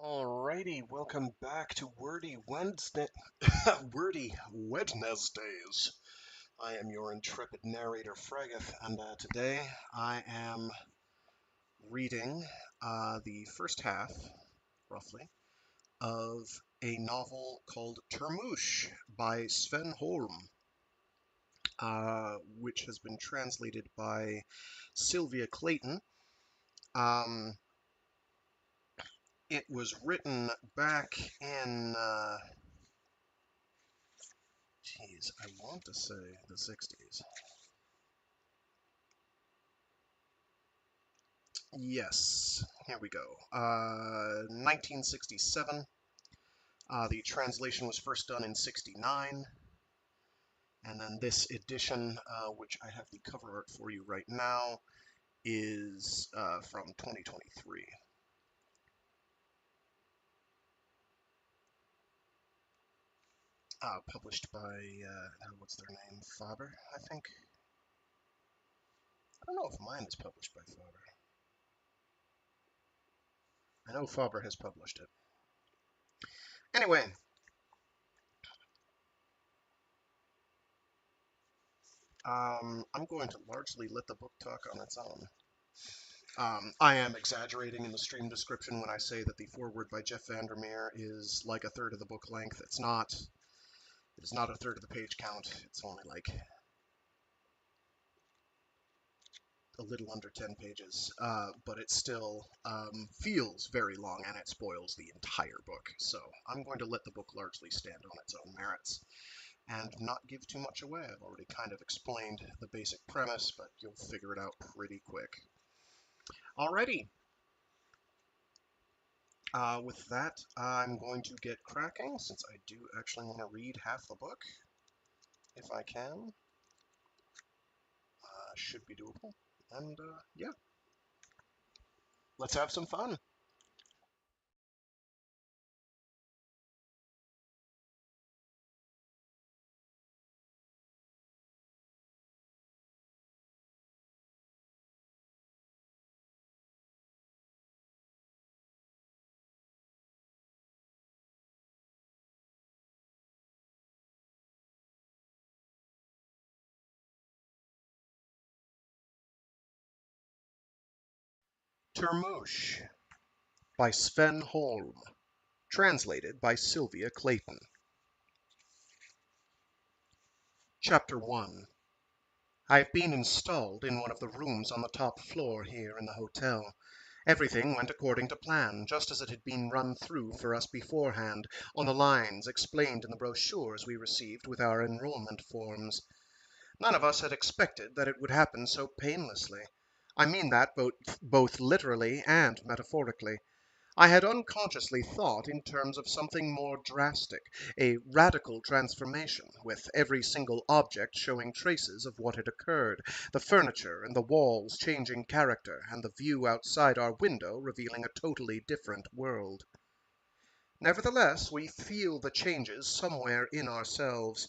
Alrighty, welcome back to Wordy Wednesday, Wordy Wednesdays. I am your intrepid narrator, Fregath, and today I am reading the first half, roughly, of a novel called Termush by Sven Holm, which has been translated by Sylvia Clayton. It was written back in I want to say the 60s. Yes, here we go. 1967. The translation was first done in 69. And then this edition, which I have the cover art for you right now, is from 2023. Published by, what's their name? Faber, I think? I don't know if mine is published by Faber. I know Faber has published it. Anyway, I'm going to largely let the book talk on its own. I am exaggerating in the stream description when I say that the foreword by Jeff Vandermeer is like a third of the book length. It's not. It is not a third of the page count. It's only like a little under 10 pages, but it still feels very long, and it spoils the entire book. So I'm going to let the book largely stand on its own merits and not give too much away. I've already kind of explained the basic premise, but you'll figure it out pretty quick. Alrighty. With that, I'm going to get cracking, since I do actually want to read half the book, if I can. Should be doable. And, yeah. Let's have some fun. Termush by Sven Holm. Translated by Sylvia Clayton. Chapter 1. I've been installed in one of the rooms on the top floor here in the hotel. Everything went according to plan, just as it had been run through for us beforehand, on the lines explained in the brochures we received with our enrollment forms. None of us had expected that it would happen so painlessly. I mean that both literally and metaphorically. I had unconsciously thought in terms of something more drastic, a radical transformation, with every single object showing traces of what had occurred, the furniture and the walls changing character, and the view outside our window revealing a totally different world. Nevertheless, we feel the changes somewhere in ourselves.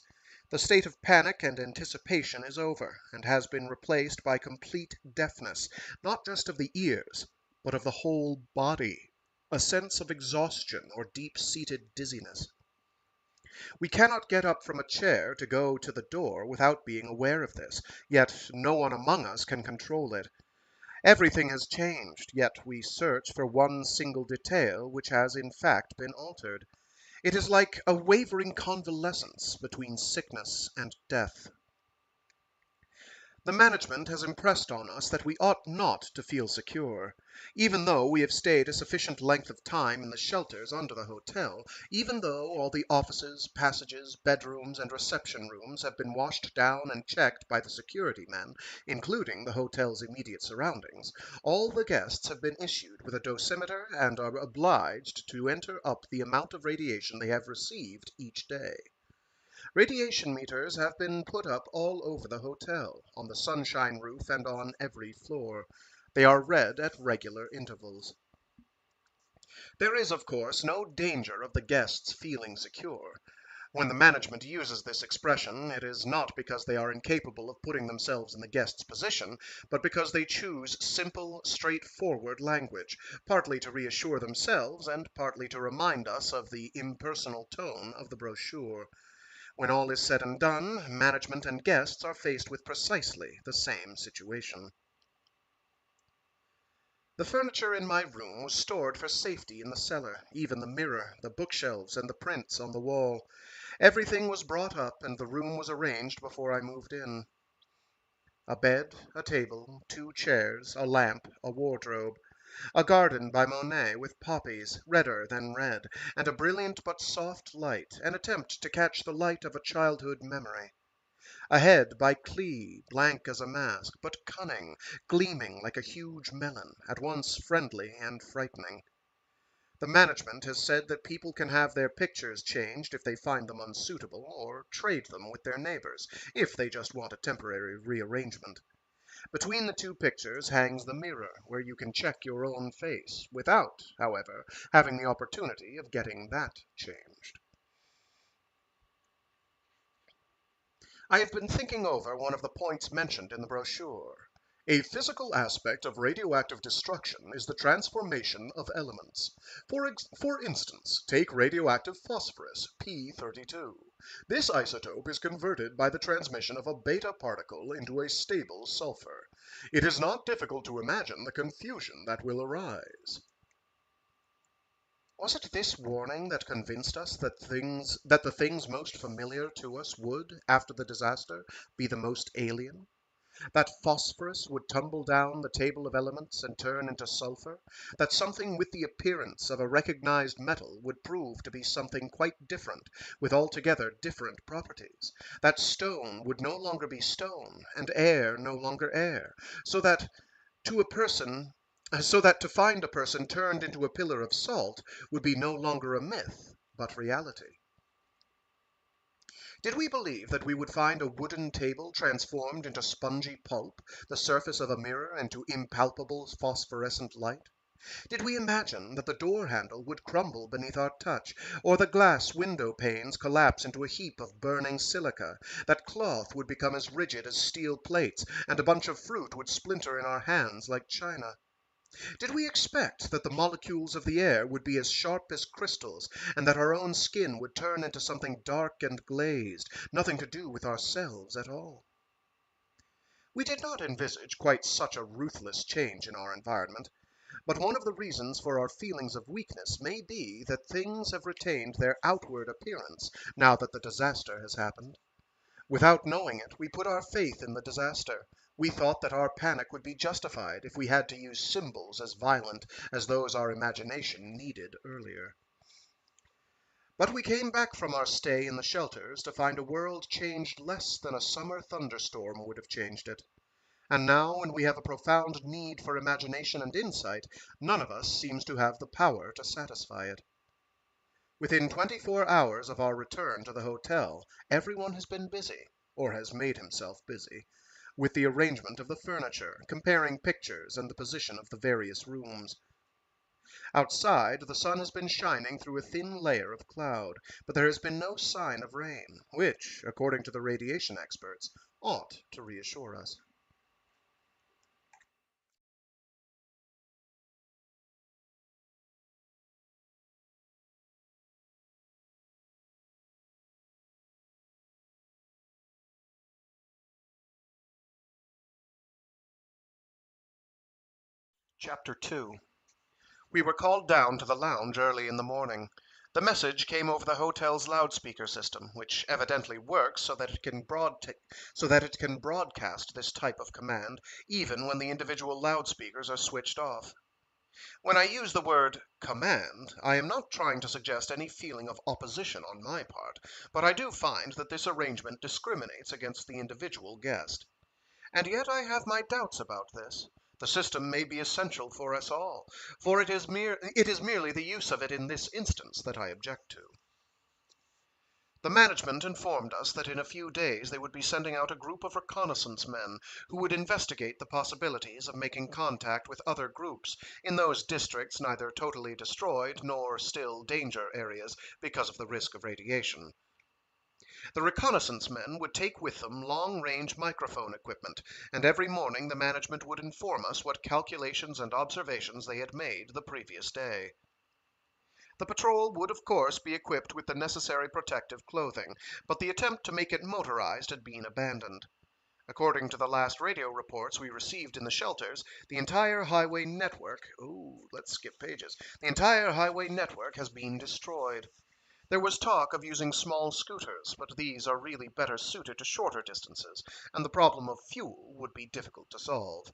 The state of panic and anticipation is over, and has been replaced by complete deafness, not just of the ears, but of the whole body. A sense of exhaustion or deep-seated dizziness. We cannot get up from a chair to go to the door without being aware of this, yet no one among us can control it. Everything has changed, yet we search for one single detail which has in fact been altered. It is like a wavering convalescence between sickness and death. The management has impressed on us that we ought not to feel secure. Even though we have stayed a sufficient length of time in the shelters under the hotel, even though all the offices, passages, bedrooms, and reception rooms have been washed down and checked by the security men, including the hotel's immediate surroundings, all the guests have been issued with a dosimeter and are obliged to enter up the amount of radiation they have received each day. Radiation meters have been put up all over the hotel, on the sunshine roof and on every floor. They are read at regular intervals. There is, of course, no danger of the guests feeling secure. When the management uses this expression, it is not because they are incapable of putting themselves in the guest's position, but because they choose simple, straightforward language, partly to reassure themselves and partly to remind us of the impersonal tone of the brochure. When all is said and done, management and guests are faced with precisely the same situation. The furniture in my room was stored for safety in the cellar, even the mirror, the bookshelves, and the prints on the wall. Everything was brought up, and the room was arranged before I moved in. A bed, a table, 2 chairs, a lamp, a wardrobe. A garden by Monet with poppies, redder than red, and a brilliant but soft light, an attempt to catch the light of a childhood memory. A head by Klee, blank as a mask, but cunning, gleaming like a huge melon, at once friendly and frightening. The management has said that people can have their pictures changed if they find them unsuitable, or trade them with their neighbors, if they just want a temporary rearrangement. Between the 2 pictures hangs the mirror, where you can check your own face, without, however, having the opportunity of getting that changed. I have been thinking over one of the points mentioned in the brochure. A physical aspect of radioactive destruction is the transformation of elements. For instance, take radioactive phosphorus, P32. This isotope is converted by the transmission of a beta particle into a stable sulfur. It is not difficult to imagine the confusion that will arise. Was it this warning that convinced us that the things most familiar to us would, after the disaster, be the most alien? That phosphorus would tumble down the table of elements and turn into sulfur? That something with the appearance of a recognized metal would prove to be something quite different, with altogether different properties? That stone would no longer be stone, and air no longer air, so that to find a person turned into a pillar of salt would be no longer a myth, but reality. Did we believe that we would find a wooden table transformed into spongy pulp, the surface of a mirror into impalpable phosphorescent light? Did we imagine that the door handle would crumble beneath our touch, or the glass window panes collapse into a heap of burning silica, that cloth would become as rigid as steel plates, and a bunch of fruit would splinter in our hands like china? Did we expect that the molecules of the air would be as sharp as crystals, and that our own skin would turn into something dark and glazed, nothing to do with ourselves at all? We did not envisage quite such a ruthless change in our environment, but one of the reasons for our feelings of weakness may be that things have retained their outward appearance now that the disaster has happened. Without knowing it, we put our faith in the disaster. We thought that our panic would be justified if we had to use symbols as violent as those our imagination needed earlier. But we came back from our stay in the shelters to find a world changed less than a summer thunderstorm would have changed it. And now, when we have a profound need for imagination and insight, none of us seems to have the power to satisfy it. Within 24 hours of our return to the hotel, everyone has been busy, or has made himself busy, with the arrangement of the furniture, comparing pictures, and the position of the various rooms. Outside, the sun has been shining through a thin layer of cloud, but there has been no sign of rain, which, according to the radiation experts, ought to reassure us. Chapter 2. We were called down to the lounge early in the morning. The message came over the hotel's loudspeaker system, which evidently works so that it can broadcast this type of command, even when the individual loudspeakers are switched off. When I use the word command, I am not trying to suggest any feeling of opposition on my part, but I do find that this arrangement discriminates against the individual guest. And yet I have my doubts about this. The system may be essential for us all, for it is merely the use of it in this instance that I object to. The management informed us that in a few days they would be sending out a group of reconnaissance men who would investigate the possibilities of making contact with other groups in those districts neither totally destroyed nor still danger areas because of the risk of radiation. The reconnaissance men would take with them long-range microphone equipment, and every morning the management would inform us what calculations and observations they had made the previous day. The patrol would, of course, be equipped with the necessary protective clothing, but the attempt to make it motorized had been abandoned. According to the last radio reports we received in the shelters, the entire highway network the entire highway network has been destroyed. There was talk of using small scooters, but these are really better suited to shorter distances, and the problem of fuel would be difficult to solve.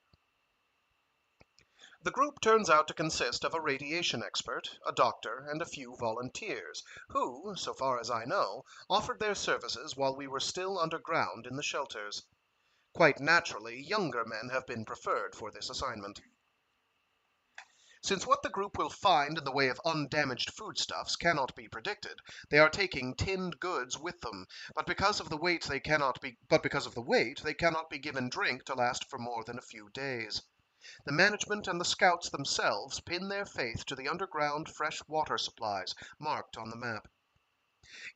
The group turns out to consist of a radiation expert, a doctor, and a few volunteers, who, so far as I know, offered their services while we were still underground in the shelters. Quite naturally, younger men have been preferred for this assignment. Since what the group will find in the way of undamaged foodstuffs cannot be predicted, they are taking tinned goods with them, but because of the weight they cannot be given drink to last for more than a few days. The management and the scouts themselves pin their faith to the underground fresh water supplies marked on the map.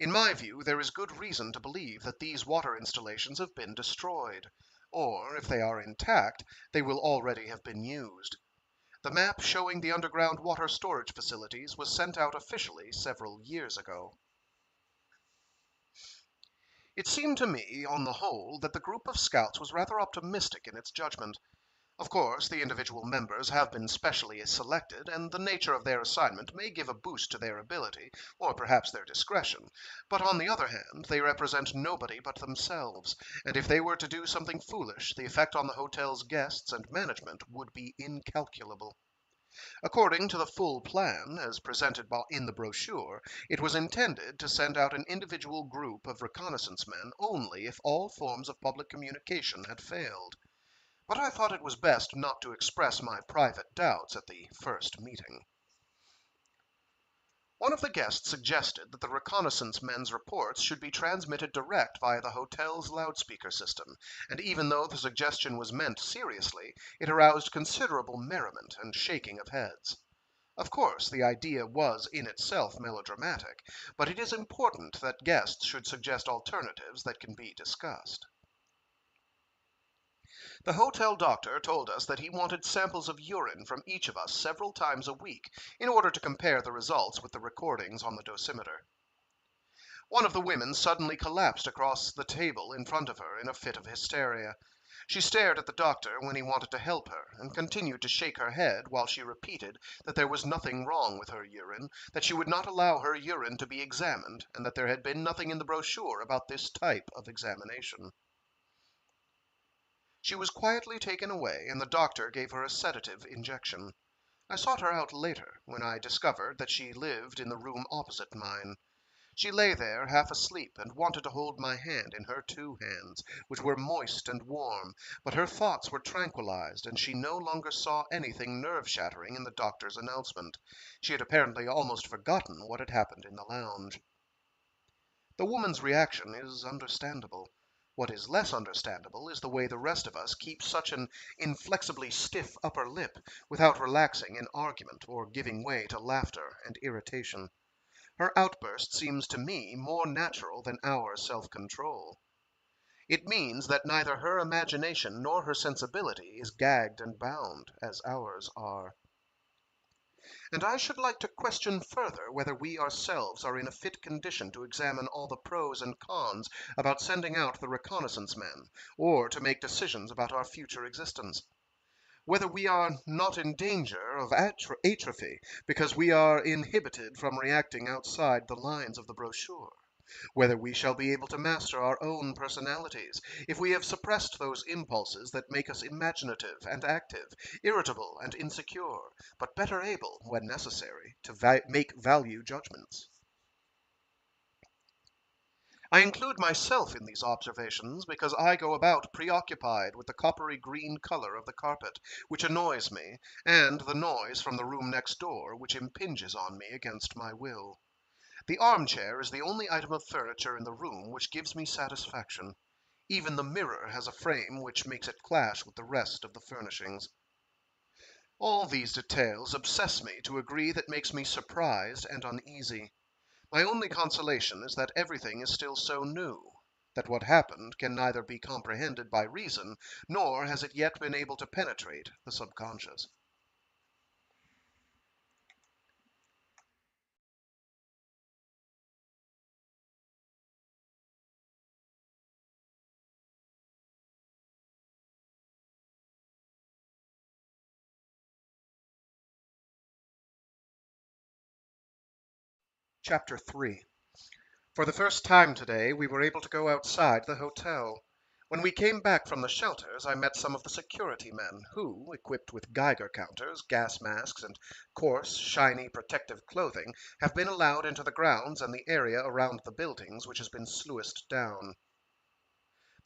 In my view, there is good reason to believe that these water installations have been destroyed, or, if they are intact, they will already have been used. The map showing the underground water storage facilities was sent out officially several years ago. It seemed to me, on the whole, that the group of scouts was rather optimistic in its judgment. Of course, the individual members have been specially selected, and the nature of their assignment may give a boost to their ability, or perhaps their discretion. But on the other hand, they represent nobody but themselves, and if they were to do something foolish, the effect on the hotel's guests and management would be incalculable. According to the full plan, as presented in the brochure, it was intended to send out an individual group of reconnaissance men only if all forms of public communication had failed. But I thought it was best not to express my private doubts at the first meeting. One of the guests suggested that the reconnaissance men's reports should be transmitted direct via the hotel's loudspeaker system, and even though the suggestion was meant seriously, it aroused considerable merriment and shaking of heads. Of course, the idea was in itself melodramatic, but it is important that guests should suggest alternatives that can be discussed. The hotel doctor told us that he wanted samples of urine from each of us several times a week in order to compare the results with the recordings on the dosimeter. One of the women suddenly collapsed across the table in front of her in a fit of hysteria. She stared at the doctor when he wanted to help her, and continued to shake her head while she repeated that there was nothing wrong with her urine, that she would not allow her urine to be examined, and that there had been nothing in the brochure about this type of examination. She was quietly taken away, and the doctor gave her a sedative injection. I sought her out later, when I discovered that she lived in the room opposite mine. She lay there half asleep and wanted to hold my hand in her two hands, which were moist and warm, but her thoughts were tranquilized, and she no longer saw anything nerve-shattering in the doctor's announcement. She had apparently almost forgotten what had happened in the lounge. The woman's reaction is understandable. What is less understandable is the way the rest of us keep such an inflexibly stiff upper lip without relaxing in argument or giving way to laughter and irritation. Her outburst seems to me more natural than our self-control. It means that neither her imagination nor her sensibility is gagged and bound, as ours are. And I should like to question further whether we ourselves are in a fit condition to examine all the pros and cons about sending out the reconnaissance men, or to make decisions about our future existence. Whether we are not in danger of atrophy because we are inhibited from reacting outside the lines of the brochure. Whether we shall be able to master our own personalities, if we have suppressed those impulses that make us imaginative and active, irritable and insecure, but better able, when necessary, to make value judgments. I include myself in these observations because I go about preoccupied with the coppery green color of the carpet, which annoys me, and the noise from the room next door, which impinges on me against my will. The armchair is the only item of furniture in the room which gives me satisfaction. Even the mirror has a frame which makes it clash with the rest of the furnishings. All these details obsess me to a degree that makes me surprised and uneasy. My only consolation is that everything is still so new, that what happened can neither be comprehended by reason, nor has it yet been able to penetrate the subconscious. Chapter 3. For the first time today, we were able to go outside the hotel. When we came back from the shelters, I met some of the security men who, equipped with Geiger counters, gas masks, and coarse, shiny protective clothing, have been allowed into the grounds and the area around the buildings which has been sluiced down.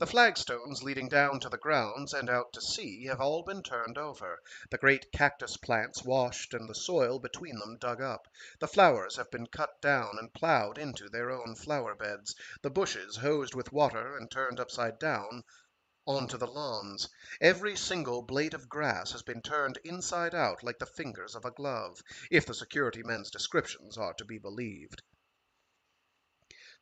The flagstones leading down to the grounds and out to sea have all been turned over, the great cactus plants washed and the soil between them dug up. The flowers have been cut down and plowed into their own flower beds, the bushes hosed with water and turned upside down onto the lawns. Every single blade of grass has been turned inside out like the fingers of a glove, if the security men's descriptions are to be believed.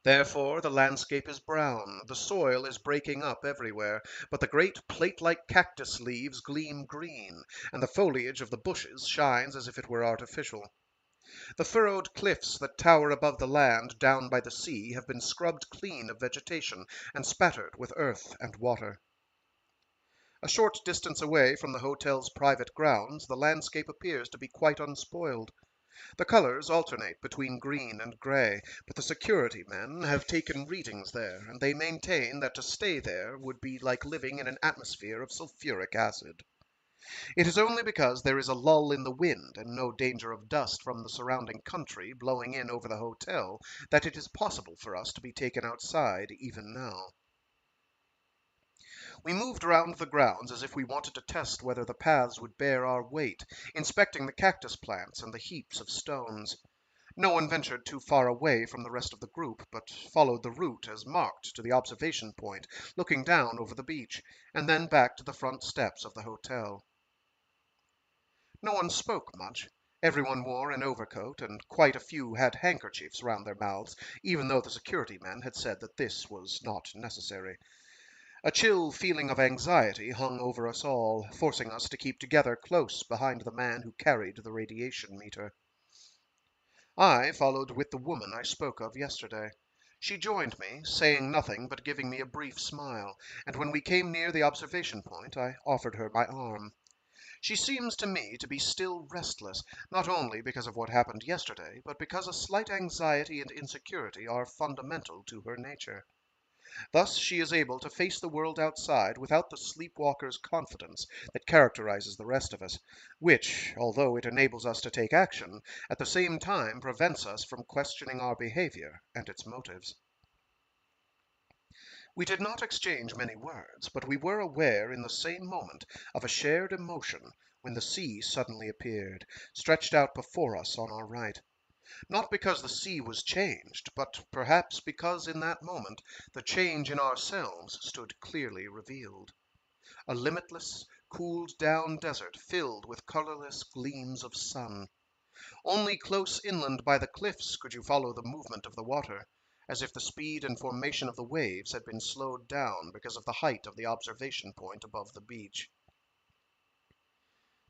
Therefore the landscape is brown, the soil is breaking up everywhere, but the great plate-like cactus leaves gleam green, and the foliage of the bushes shines as if it were artificial. The furrowed cliffs that tower above the land down by the sea have been scrubbed clean of vegetation and spattered with earth and water. A short distance away from the hotel's private grounds, the landscape appears to be quite unspoiled. The colors alternate between green and gray, but the security men have taken readings there, and they maintain that to stay there would be like living in an atmosphere of sulfuric acid. It is only because there is a lull in the wind and no danger of dust from the surrounding country blowing in over the hotel that it is possible for us to be taken outside even now. We moved round the grounds as if we wanted to test whether the paths would bear our weight, inspecting the cactus plants and the heaps of stones. No one ventured too far away from the rest of the group, but followed the route as marked to the observation point, looking down over the beach, and then back to the front steps of the hotel. No one spoke much. Everyone wore an overcoat, and quite a few had handkerchiefs round their mouths, even though the security men had said that this was not necessary. A chill feeling of anxiety hung over us all, forcing us to keep together close behind the man who carried the radiation meter. I followed with the woman I spoke of yesterday. She joined me, saying nothing but giving me a brief smile, and when we came near the observation point I offered her my arm. She seems to me to be still restless, not only because of what happened yesterday, but because a slight anxiety and insecurity are fundamental to her nature. Thus she is able to face the world outside without the sleepwalker's confidence that characterizes the rest of us, which, although it enables us to take action, at the same time prevents us from questioning our behavior and its motives. We did not exchange many words, but we were aware in the same moment of a shared emotion when the sea suddenly appeared, stretched out before us on our right. Not because the sea was changed, but perhaps because in that moment the change in ourselves stood clearly revealed. A limitless, cooled-down desert filled with colorless gleams of sun. Only close inland by the cliffs could you follow the movement of the water, as if the speed and formation of the waves had been slowed down because of the height of the observation point above the beach.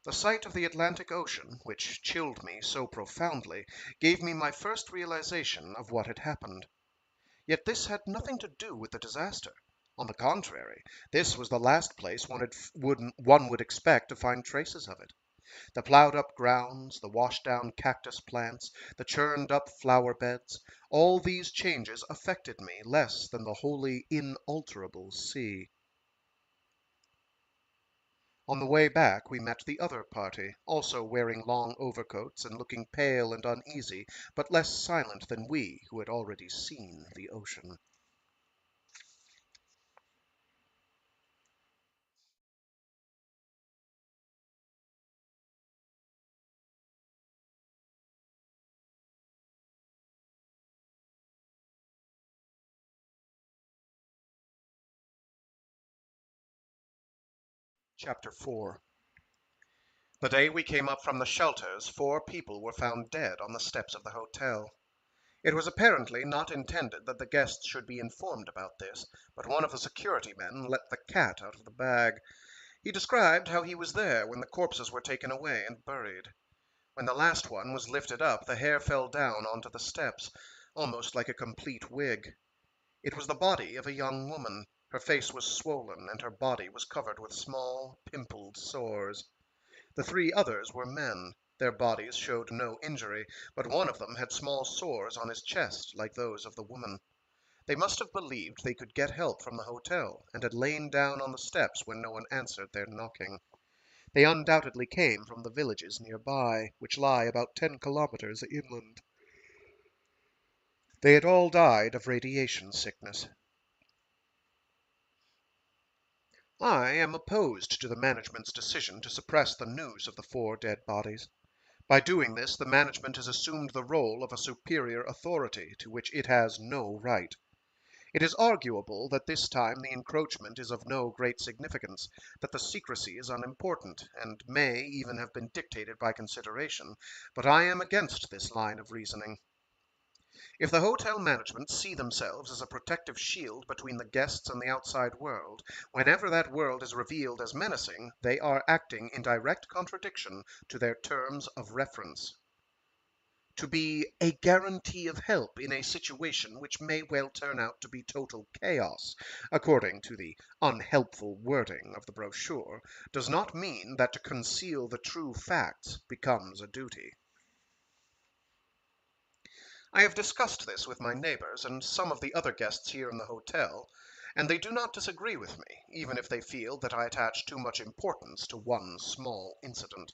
The sight of the Atlantic Ocean, which chilled me so profoundly, gave me my first realization of what had happened. Yet this had nothing to do with the disaster. On the contrary, this was the last place one would expect to find traces of it. The plowed-up grounds, the washed-down cactus plants, the churned-up flower beds, all these changes affected me less than the wholly inalterable sea. On the way back we met the other party, also wearing long overcoats and looking pale and uneasy, but less silent than we who had already seen the ocean. Chapter 4. The day we came up from the shelters, 4 people were found dead on the steps of the hotel. It was apparently not intended that the guests should be informed about this, but one of the security men let the cat out of the bag. He described how he was there when the corpses were taken away and buried. When the last one was lifted up, the hair fell down onto the steps, almost like a complete wig. It was the body of a young woman. Her face was swollen, and her body was covered with small, pimpled sores. The three others were men. Their bodies showed no injury, but one of them had small sores on his chest, like those of the woman. They must have believed they could get help from the hotel, and had lain down on the steps when no one answered their knocking. They undoubtedly came from the villages nearby, which lie about 10 kilometers inland. They had all died of radiation sickness. I am opposed to the management's decision to suppress the news of the 4 dead bodies. By doing this, the management has assumed the role of a superior authority to which it has no right. It is arguable that this time the encroachment is of no great significance, that the secrecy is unimportant, and may even have been dictated by consideration, but I am against this line of reasoning. If the hotel management see themselves as a protective shield between the guests and the outside world, whenever that world is revealed as menacing, they are acting in direct contradiction to their terms of reference. To be a guarantee of help in a situation which may well turn out to be total chaos, according to the unhelpful wording of the brochure, does not mean that to conceal the true facts becomes a duty. I have discussed this with my neighbors and some of the other guests here in the hotel, and they do not disagree with me, even if they feel that I attach too much importance to one small incident.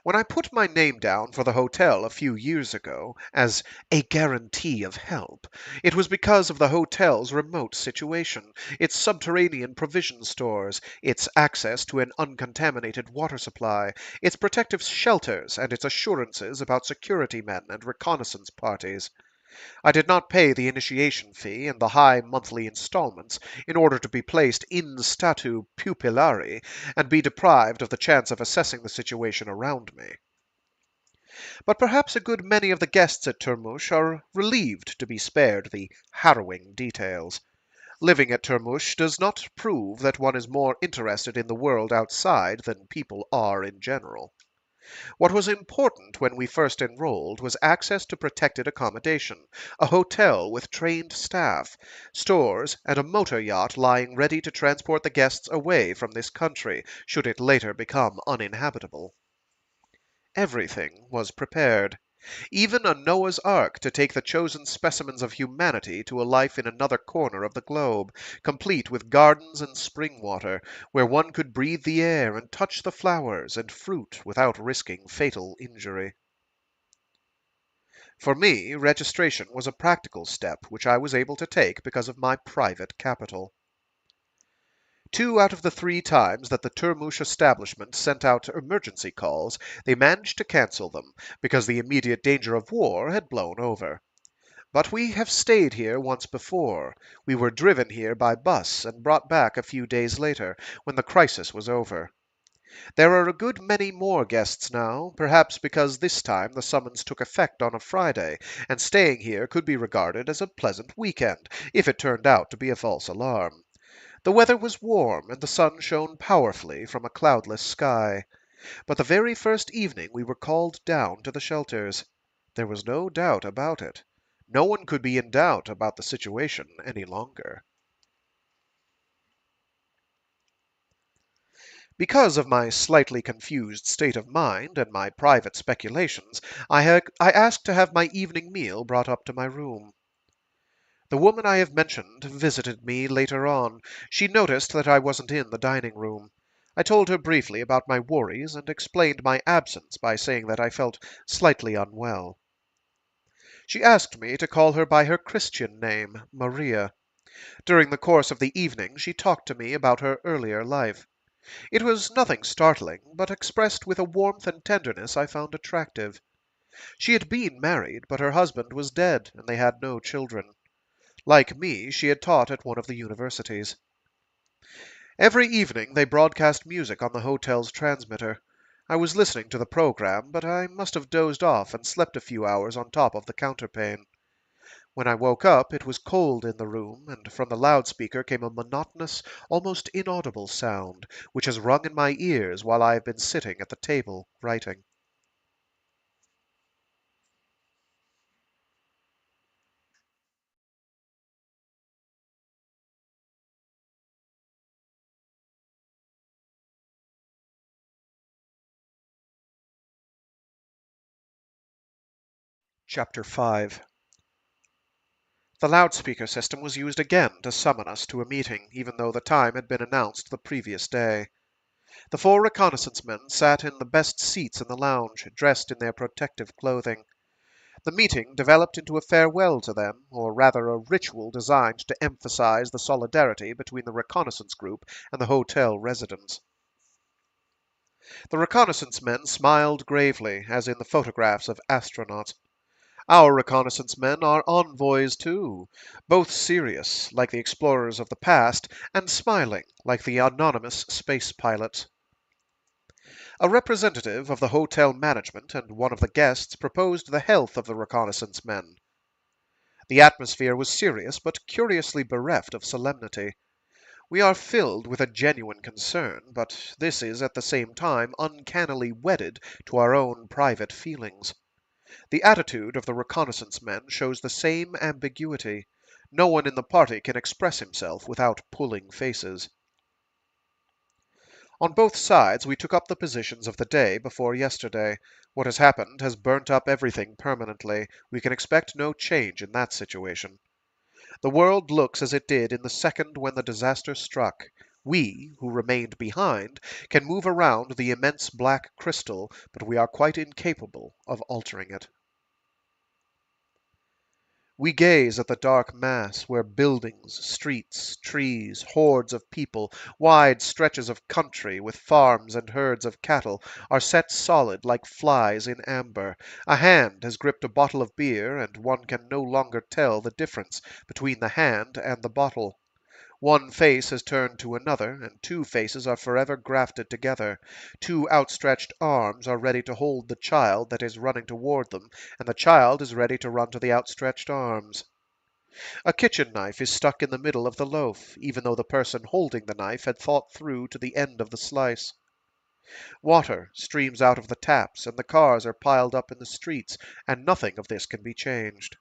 When I put my name down for the hotel a few years ago as a guarantee of help, it was because of the hotel's remote situation, its subterranean provision stores, its access to an uncontaminated water supply, its protective shelters, and its assurances about security men and reconnaissance parties. I did not pay the initiation fee and the high monthly installments in order to be placed in statu pupillari and be deprived of the chance of assessing the situation around me. But perhaps a good many of the guests at Termush are relieved to be spared the harrowing details. Living at Termush does not prove that one is more interested in the world outside than people are in general. What was important when we first enrolled was access to protected accommodation, a hotel with trained staff, stores, and a motor yacht lying ready to transport the guests away from this country should it later become uninhabitable. Everything was prepared. Even a Noah's Ark to take the chosen specimens of humanity to a life in another corner of the globe, complete with gardens and spring water, where one could breathe the air and touch the flowers and fruit without risking fatal injury. For me, registration was a practical step which I was able to take because of my private capital. 2 out of the 3 times that the Termush establishment sent out emergency calls, they managed to cancel them, because the immediate danger of war had blown over. But we have stayed here once before. We were driven here by bus and brought back a few days later, when the crisis was over. There are a good many more guests now, perhaps because this time the summons took effect on a Friday, and staying here could be regarded as a pleasant weekend, if it turned out to be a false alarm. The weather was warm, and the sun shone powerfully from a cloudless sky. But the very first evening we were called down to the shelters. There was no doubt about it. No one could be in doubt about the situation any longer. Because of my slightly confused state of mind and my private speculations, I asked to have my evening meal brought up to my room. The woman I have mentioned visited me later on. She noticed that I wasn't in the dining room. I told her briefly about my worries and explained my absence by saying that I felt slightly unwell. She asked me to call her by her Christian name, Maria. During the course of the evening she talked to me about her earlier life. It was nothing startling, but expressed with a warmth and tenderness I found attractive. She had been married, but her husband was dead, and they had no children. Like me, she had taught at one of the universities. Every evening they broadcast music on the hotel's transmitter. I was listening to the program, but I must have dozed off and slept a few hours on top of the counterpane. When I woke up, it was cold in the room, and from the loudspeaker came a monotonous, almost inaudible sound, which has rung in my ears while I have been sitting at the table writing. Chapter 5. The loudspeaker system was used again to summon us to a meeting, even though the time had been announced the previous day. The 4 reconnaissance men sat in the best seats in the lounge, dressed in their protective clothing. The meeting developed into a farewell to them, or rather a ritual designed to emphasize the solidarity between the reconnaissance group and the hotel residents. The reconnaissance men smiled gravely, as in the photographs of astronauts. Our reconnaissance men are envoys too, both serious, like the explorers of the past, and smiling, like the anonymous space pilots. A representative of the hotel management and one of the guests proposed the health of the reconnaissance men. The atmosphere was serious, but curiously bereft of solemnity. We are filled with a genuine concern, but this is at the same time uncannily wedded to our own private feelings. The attitude of the reconnaissance men shows the same ambiguity. No one in the party can express himself without pulling faces. On both sides we took up the positions of the day before yesterday. What has happened has burnt up everything permanently. We can expect no change in that situation. The world looks as it did in the second when the disaster struck. We, who remained behind, can move around the immense black crystal, but we are quite incapable of altering it. We gaze at the dark mass where buildings, streets, trees, hordes of people, wide stretches of country with farms and herds of cattle are set solid like flies in amber. A hand has gripped a bottle of beer, and one can no longer tell the difference between the hand and the bottle. One face has turned to another, and 2 faces are forever grafted together. 2 outstretched arms are ready to hold the child that is running toward them, and the child is ready to run to the outstretched arms. A kitchen knife is stuck in the middle of the loaf, even though the person holding the knife had thought through to the end of the slice. Water streams out of the taps, and the cars are piled up in the streets, and nothing of this can be changed.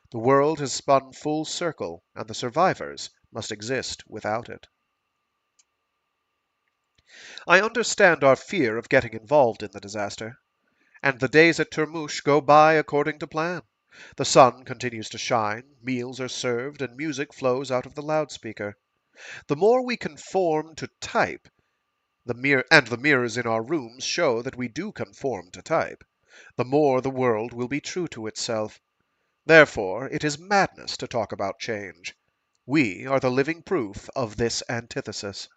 The world has spun full circle, and the survivors must exist without it. I understand our fear of getting involved in the disaster, and the days at Termush go by according to plan. The sun continues to shine, meals are served, and music flows out of the loudspeaker. The more we conform to type, the mirrors in our rooms show that we do conform to type, the more the world will be true to itself. Therefore, it is madness to talk about change. We are the living proof of this antithesis.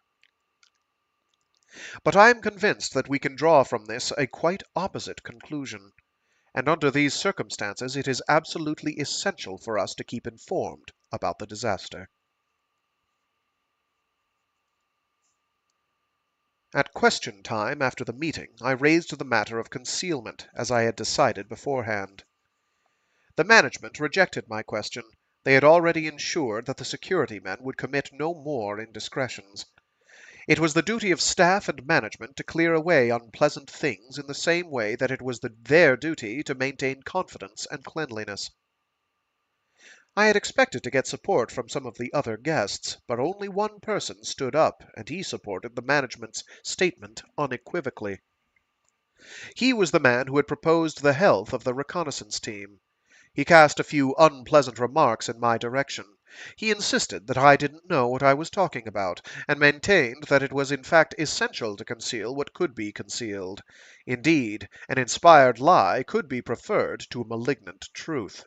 But I am convinced that we can draw from this a quite opposite conclusion, and under these circumstances it is absolutely essential for us to keep informed about the disaster. At question time after the meeting, I raised the matter of concealment, as I had decided beforehand. The management rejected my question. They had already ensured that the security men would commit no more indiscretions. It was the duty of staff and management to clear away unpleasant things in the same way that it was their duty to maintain confidence and cleanliness. I had expected to get support from some of the other guests, but only one person stood up, and he supported the management's statement unequivocally. He was the man who had proposed the health of the reconnaissance team. He cast a few unpleasant remarks in my direction. He insisted that I didn't know what I was talking about, and maintained that it was in fact essential to conceal what could be concealed. Indeed, an inspired lie could be preferred to a malignant truth.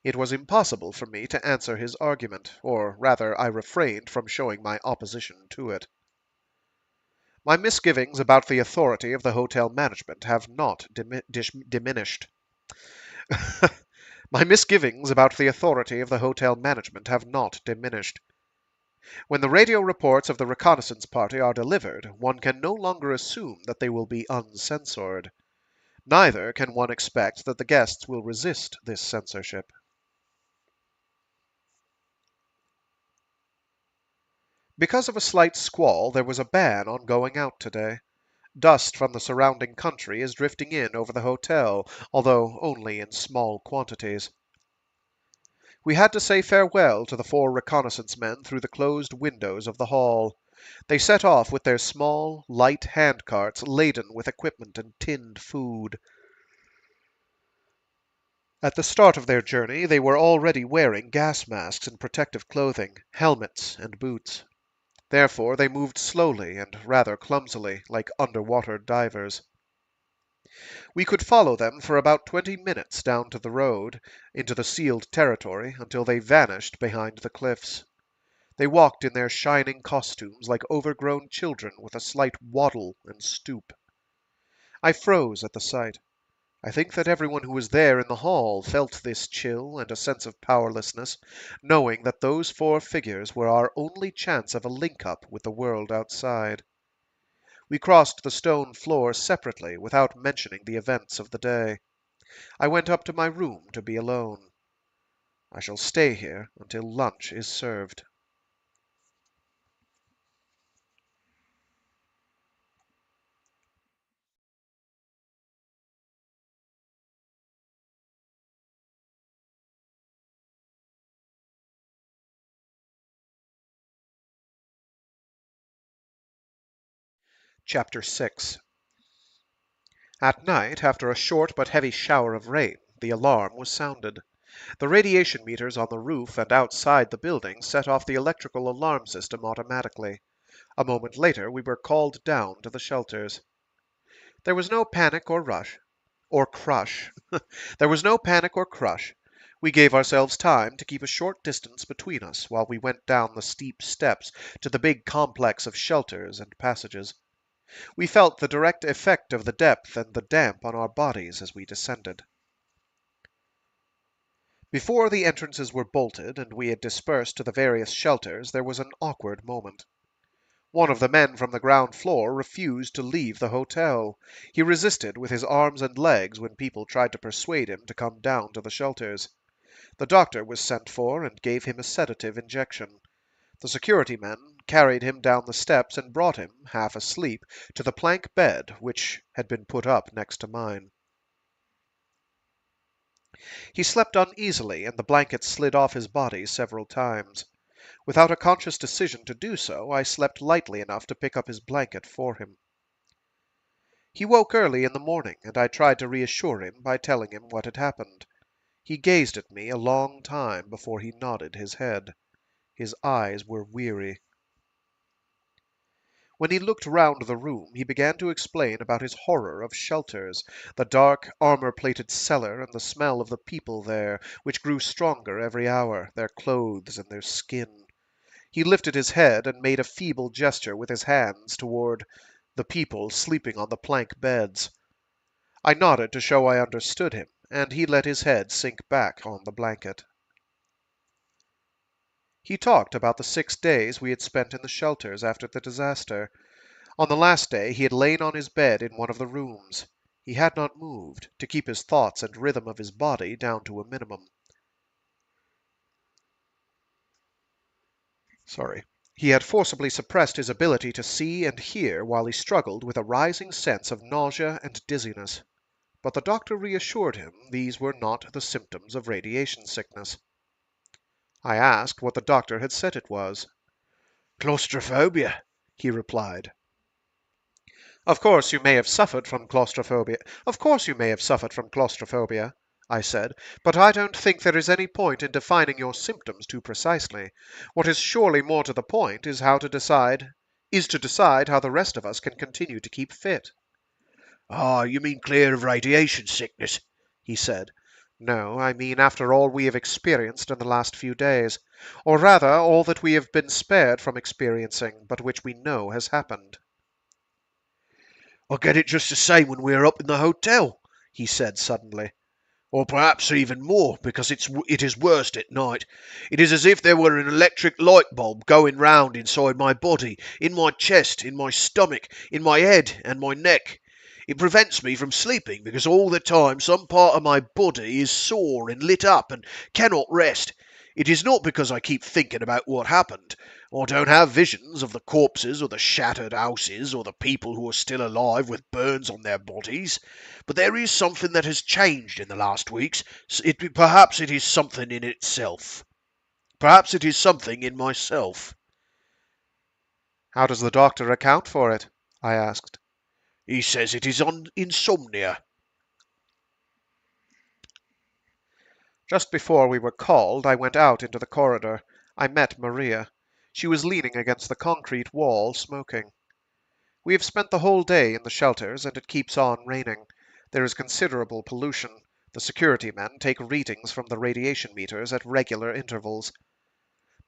It was impossible for me to answer his argument, or rather I refrained from showing my opposition to it. My misgivings about the authority of the hotel management have not diminished. My misgivings about the authority of the hotel management have not diminished. When the radio reports of the reconnaissance party are delivered, one can no longer assume that they will be uncensored. Neither can one expect that the guests will resist this censorship. Because of a slight squall, there was a ban on going out today. Dust from the surrounding country is drifting in over the hotel, although only in small quantities. We had to say farewell to the 4 reconnaissance men through the closed windows of the hall. They set off with their small, light handcarts laden with equipment and tinned food. At the start of their journey, they were already wearing gas masks and protective clothing, helmets and boots. Therefore, they moved slowly and rather clumsily, like underwater divers. We could follow them for about 20 minutes down to the road, into the sealed territory, until they vanished behind the cliffs. They walked in their shining costumes like overgrown children with a slight waddle and stoop. I froze at the sight. I think that everyone who was there in the hall felt this chill and a sense of powerlessness, knowing that those 4 figures were our only chance of a link-up with the world outside. We crossed the stone floor separately without mentioning the events of the day. I went up to my room to be alone. I shall stay here until lunch is served. Chapter 6. At night, after a short but heavy shower of rain, the alarm was sounded. The radiation meters on the roof and outside the building set off the electrical alarm system automatically. A moment later, we were called down to the shelters. There was no panic or rush. Or crush. There was no panic or crush. We gave ourselves time to keep a short distance between us while we went down the steep steps to the big complex of shelters and passages. We felt the direct effect of the depth and the damp on our bodies as we descended. Before the entrances were bolted and we had dispersed to the various shelters, there was an awkward moment. One of the men from the ground floor refused to leave the hotel. He resisted with his arms and legs when people tried to persuade him to come down to the shelters. The doctor was sent for and gave him a sedative injection. The security men carried him down the steps and brought him, half asleep, to the plank bed which had been put up next to mine. He slept uneasily, and the blanket slid off his body several times. Without a conscious decision to do so, I slept lightly enough to pick up his blanket for him. He woke early in the morning, and I tried to reassure him by telling him what had happened. He gazed at me a long time before he nodded his head. His eyes were weary. When he looked round the room, he began to explain about his horror of shelters, the dark, armor-plated cellar, and the smell of the people there, which grew stronger every hour, their clothes and their skin. He lifted his head and made a feeble gesture with his hands toward the people sleeping on the plank beds. I nodded to show I understood him, and he let his head sink back on the blanket. He talked about the 6 days we had spent in the shelters after the disaster. On the last day he had lain on his bed in one of the rooms. He had not moved, to keep his thoughts and rhythm of his body down to a minimum. He had forcibly suppressed his ability to see and hear while he struggled with a rising sense of nausea and dizziness. But the doctor reassured him these were not the symptoms of radiation sickness. I asked what the doctor had said it was. "Claustrophobia," he replied. "Of course you may have suffered from claustrophobia. Of course you may have suffered from claustrophobia," I said, "but I don't think there is any point in defining your symptoms too precisely. What is surely more to the point is to decide how the rest of us can continue to keep fit." "Ah, you mean clear of radiation sickness," he said. "No, I mean after all we have experienced in the last few days. Or rather, all that we have been spared from experiencing, but which we know has happened." "I get it just the same when we are up in the hotel," he said suddenly. Or perhaps even more, because it is worst at night. It is as if there were an electric light bulb going round inside my body, in my chest, in my stomach, in my head and my neck. It prevents me from sleeping because all the time some part of my body is sore and lit up and cannot rest. It is not because I keep thinking about what happened. I don't have visions of the corpses or the shattered houses or the people who are still alive with burns on their bodies. But there is something that has changed in the last weeks. Perhaps it is something in itself. Perhaps it is something in myself. How does the doctor account for it? I asked. He says it is insomnia. Just before we were called, I went out into the corridor. I met Maria. She was leaning against the concrete wall, smoking. We have spent the whole day in the shelters, and it keeps on raining. There is considerable pollution. The security men take readings from the radiation meters at regular intervals.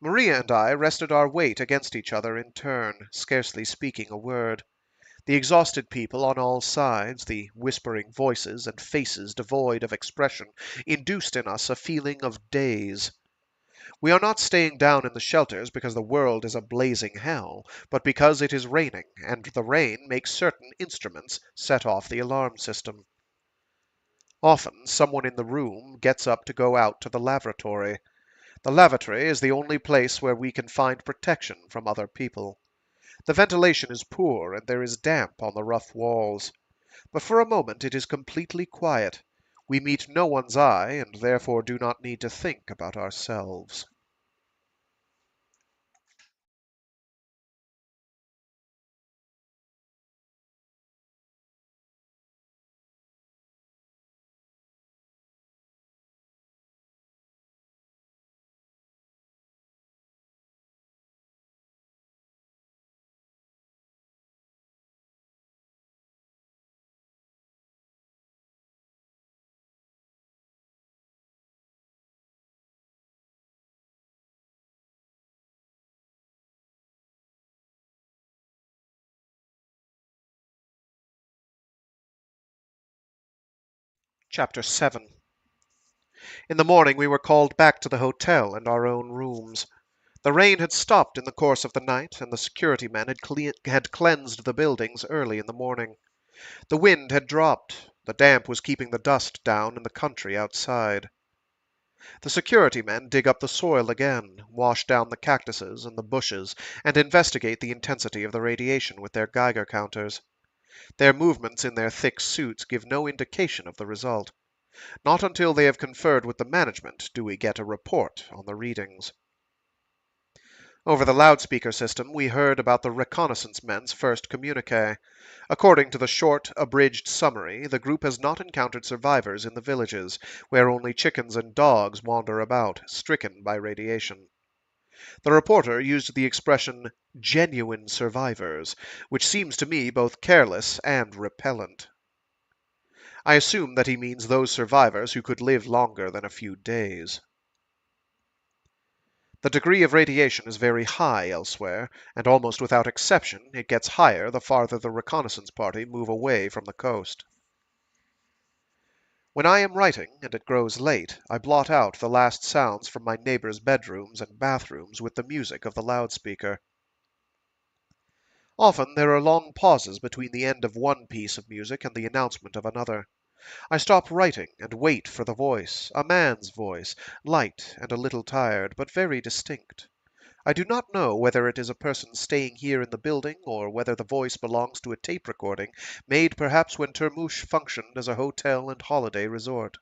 Maria and I rested our weight against each other in turn, scarcely speaking a word. The exhausted people on all sides, the whispering voices and faces devoid of expression, induced in us a feeling of daze. We are not staying down in the shelters because the world is a blazing hell, but because it is raining, and the rain makes certain instruments set off the alarm system. Often someone in the room gets up to go out to the lavatory. The lavatory is the only place where we can find protection from other people. The ventilation is poor, and there is damp on the rough walls. But for a moment it is completely quiet. We meet no one's eye, and therefore do not need to think about ourselves. Chapter 7. In the morning we were called back to the hotel and our own rooms. The rain had stopped in the course of the night, and the security men had cleansed the buildings early in the morning. The wind had dropped. The damp was keeping the dust down in the country outside. The security men dig up the soil again, wash down the cactuses and the bushes, and investigate the intensity of the radiation with their Geiger counters. Their movements in their thick suits give no indication of the result. Not until they have conferred with the management do we get a report on the readings. Over the loudspeaker system, we heard about the reconnaissance men's first communique. According to the short, abridged summary, the group has not encountered survivors in the villages, where only chickens and dogs wander about, stricken by radiation. The reporter used the expression genuine survivors, which seems to me both careless and repellent. I assume that he means those survivors who could live longer than a few days. The degree of radiation is very high elsewhere, and almost without exception it gets higher the farther the reconnaissance party move away from the coast. When I am writing, and it grows late, I blot out the last sounds from my neighbors' bedrooms and bathrooms with the music of the loudspeaker. Often there are long pauses between the end of one piece of music and the announcement of another. I stop writing and wait for the voice, a man's voice, light and a little tired, but very distinct. I do not know whether it is a person staying here in the building, or whether the voice belongs to a tape recording, made perhaps when Termush functioned as a hotel and holiday resort.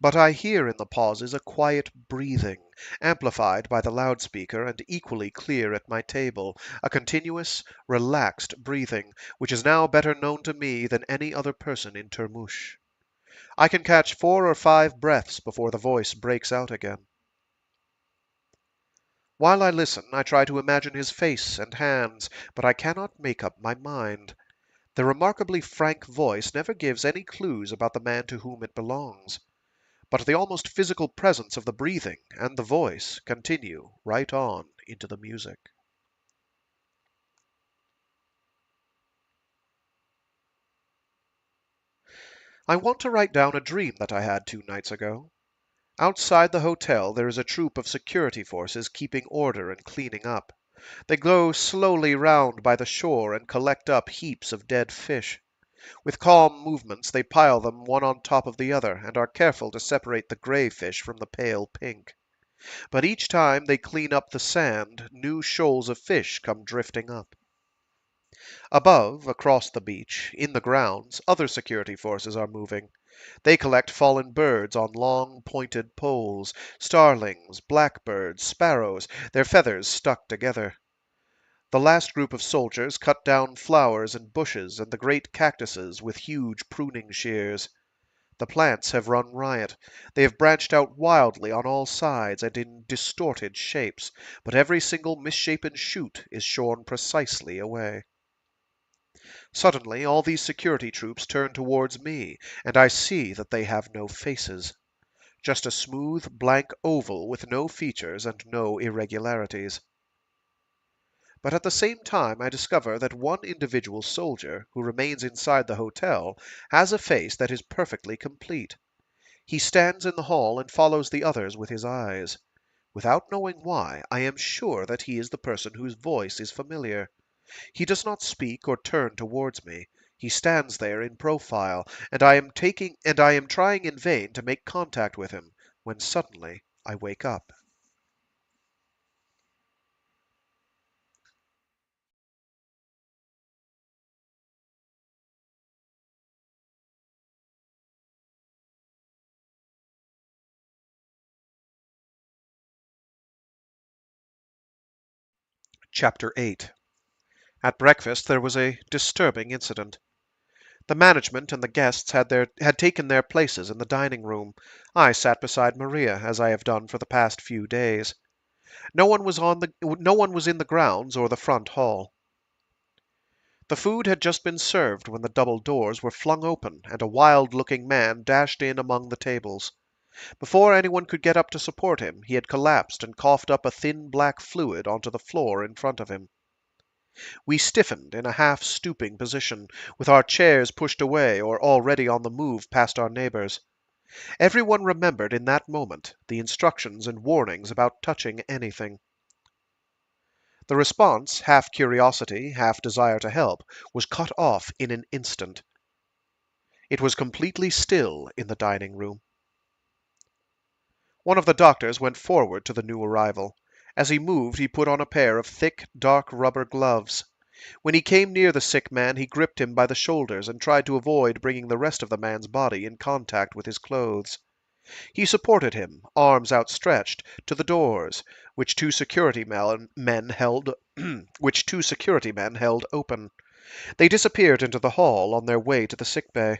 But I hear in the pauses a quiet breathing, amplified by the loudspeaker and equally clear at my table, a continuous, relaxed breathing, which is now better known to me than any other person in Termush. I can catch 4 or 5 breaths before the voice breaks out again. While I listen, I try to imagine his face and hands, but I cannot make up my mind. The remarkably frank voice never gives any clues about the man to whom it belongs. But the almost physical presence of the breathing and the voice continue right on into the music. I want to write down a dream that I had 2 nights ago. Outside the hotel there is a troop of security forces keeping order and cleaning up. They go slowly round by the shore and collect up heaps of dead fish. With calm movements they pile them one on top of the other and are careful to separate the grey fish from the pale pink. But each time they clean up the sand, new shoals of fish come drifting up. Above, across the beach, in the grounds, other security forces are moving. They collect fallen birds on long, pointed poles, starlings, blackbirds, sparrows, their feathers stuck together. The last group of soldiers cut down flowers and bushes and the great cactuses with huge pruning shears. The plants have run riot. They have branched out wildly on all sides and in distorted shapes, but every single misshapen shoot is shorn precisely away. Suddenly all these security troops turn towards me, and I see that they have no faces. Just a smooth, blank oval with no features and no irregularities. But at the same time I discover that one individual soldier, who remains inside the hotel, has a face that is perfectly complete. He stands in the hall and follows the others with his eyes. Without knowing why, I am sure that he is the person whose voice is familiar. He does not speak or turn towards me. He stands there in profile, and I am trying in vain to make contact with him, when suddenly I wake up. Chapter 8. At breakfast there was a disturbing incident. The management and the guests had taken their places in the dining room. I sat beside Maria, as I have done for the past few days. No one was in the grounds or the front hall. The food had just been served when the double doors were flung open and a wild-looking man dashed in among the tables. Before anyone could get up to support him, he had collapsed and coughed up a thin black fluid onto the floor in front of him. We stiffened in a half-stooping position, with our chairs pushed away or already on the move past our neighbors. Everyone remembered in that moment the instructions and warnings about touching anything. The response, half curiosity, half desire to help, was cut off in an instant. It was completely still in the dining room. One of the doctors went forward to the new arrival. As he moved, he put on a pair of thick, dark rubber gloves. When he came near the sick man, he gripped him by the shoulders and tried to avoid bringing the rest of the man's body in contact with his clothes. He supported him, arms outstretched, to the doors, which two security men held open. They disappeared into the hall on their way to the sick bay.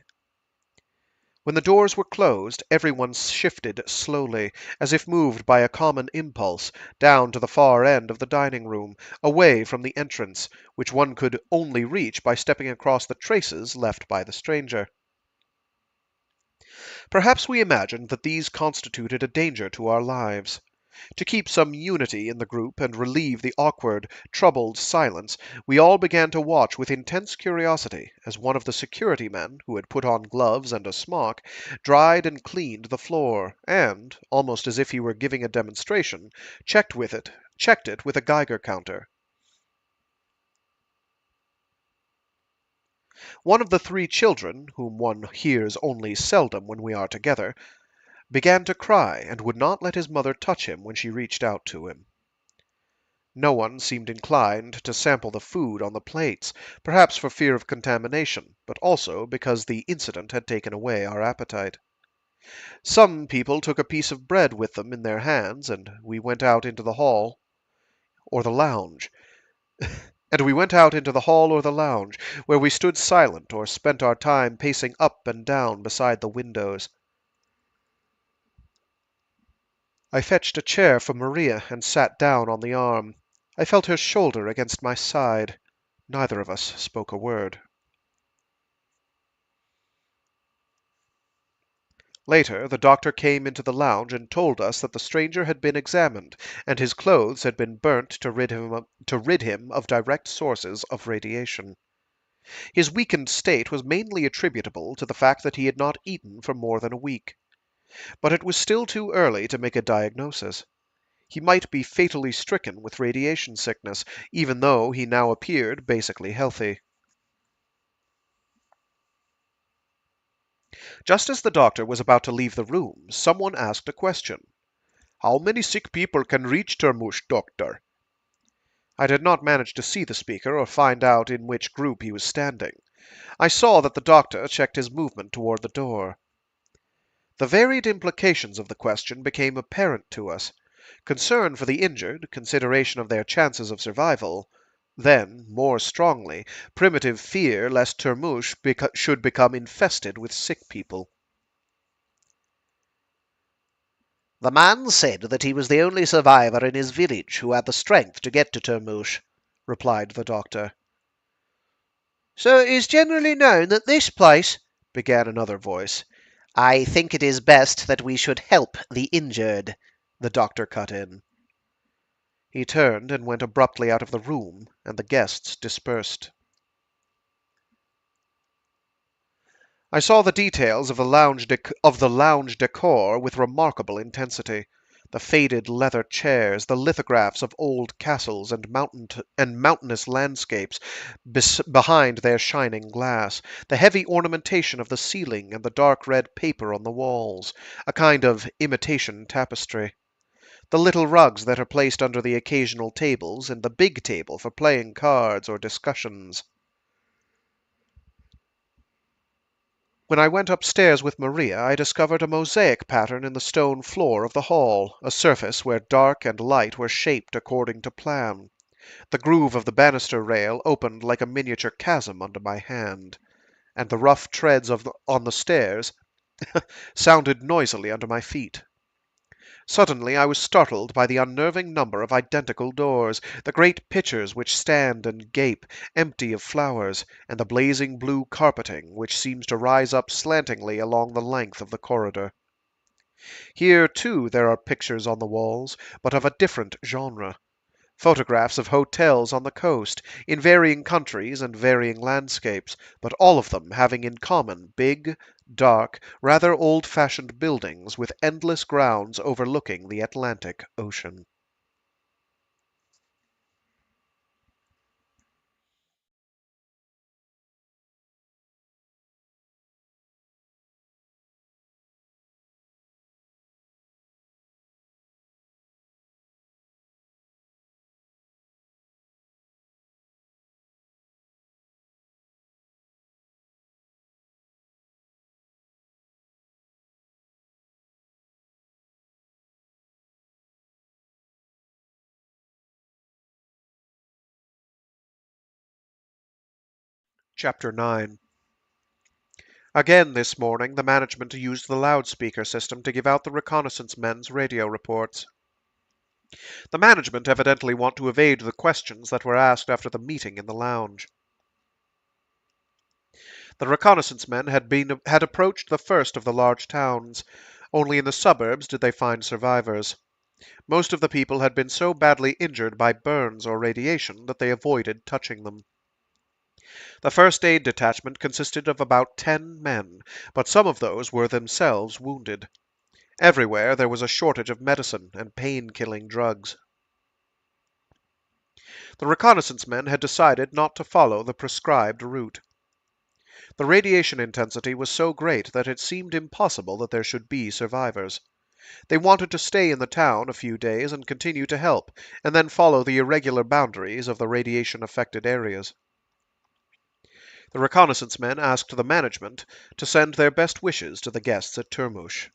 When the doors were closed, everyone shifted slowly, as if moved by a common impulse, down to the far end of the dining room, away from the entrance, which one could only reach by stepping across the traces left by the stranger. Perhaps we imagined that these constituted a danger to our lives. To keep some unity in the group and relieve the awkward, troubled silence, we all began to watch with intense curiosity as one of the security men, who had put on gloves and a smock, dried and cleaned the floor, and, almost as if he were giving a demonstration, checked it with a Geiger counter. One of the 3 children, whom one hears only seldom when we are together, began to cry and would not let his mother touch him when she reached out to him. No one seemed inclined to sample the food on the plates, perhaps for fear of contamination, but also because the incident had taken away our appetite. Some people took a piece of bread with them in their hands, and we went out into the hall or the lounge, where we stood silent or spent our time pacing up and down beside the windows. I fetched a chair for Maria and sat down on the arm. I felt her shoulder against my side. Neither of us spoke a word. Later, the doctor came into the lounge and told us that the stranger had been examined, and his clothes had been burnt to rid him of direct sources of radiation. His weakened state was mainly attributable to the fact that he had not eaten for more than a week. But it was still too early to make a diagnosis. He might be fatally stricken with radiation sickness, even though he now appeared basically healthy. Just as the doctor was about to leave the room, someone asked a question. "How many sick people can reach Termush, doctor?" I did not manage to see the speaker or find out in which group he was standing. I saw that the doctor checked his movement toward the door. The varied implications of the question became apparent to us. Concern for the injured, consideration of their chances of survival, then, more strongly, primitive fear lest Termush should become infested with sick people. The man said that he was the only survivor in his village who had the strength to get to Termush, replied the doctor. So it is generally known that this place, began another voice. I think it is best that we should help the injured, the doctor cut in. He turned and went abruptly out of the room, and the guests dispersed. I saw the details of the lounge decor with remarkable intensity. The faded leather chairs, the lithographs of old castles and mountainous landscapes behind their shining glass, the heavy ornamentation of the ceiling and the dark red paper on the walls, a kind of imitation tapestry. The little rugs that are placed under the occasional tables, and the big table for playing cards or discussions. When I went upstairs with Maria, I discovered a mosaic pattern in the stone floor of the hall, a surface where dark and light were shaped according to plan. The groove of the banister rail opened like a miniature chasm under my hand, and the rough treads on the stairs sounded noisily under my feet. Suddenly I was startled by the unnerving number of identical doors, the great pictures which stand and gape, empty of flowers, and the blazing blue carpeting which seems to rise up slantingly along the length of the corridor. Here, too, there are pictures on the walls, but of a different genre. Photographs of hotels on the coast, in varying countries and varying landscapes, but all of them having in common big, dark, rather old-fashioned buildings with endless grounds overlooking the Atlantic Ocean. Chapter 9. Again this morning, the management used the loudspeaker system to give out the reconnaissance men's radio reports. The management evidently want to evade the questions that were asked after the meeting in the lounge. The reconnaissance men had approached the first of the large towns. Only in the suburbs did they find survivors. Most of the people had been so badly injured by burns or radiation that they avoided touching them. The first aid detachment consisted of about 10 men, but some of those were themselves wounded. Everywhere there was a shortage of medicine and pain-killing drugs. The reconnaissance men had decided not to follow the prescribed route. The radiation intensity was so great that it seemed impossible that there should be survivors. They wanted to stay in the town a few days and continue to help, and then follow the irregular boundaries of the radiation-affected areas. The reconnaissance men asked the management to send their best wishes to the guests at Termush.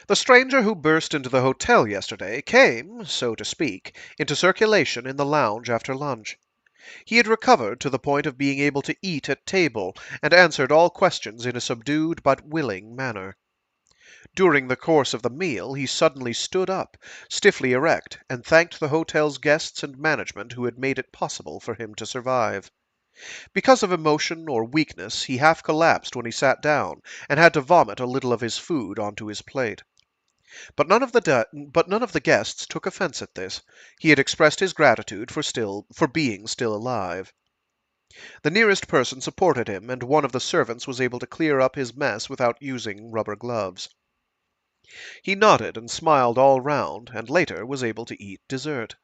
The stranger who burst into the hotel yesterday came, so to speak, into circulation in the lounge after lunch. He had recovered to the point of being able to eat at table, and answered all questions in a subdued but willing manner. During the course of the meal he suddenly stood up, stiffly erect, and thanked the hotel's guests and management who had made it possible for him to survive. Because of emotion or weakness, he half collapsed when he sat down, and had to vomit a little of his food onto his plate. But none of the guests took offense at this. He had expressed his gratitude for being still alive. The nearest person supported him, and one of the servants was able to clear up his mess without using rubber gloves. He nodded and smiled all round, and later was able to eat dessert.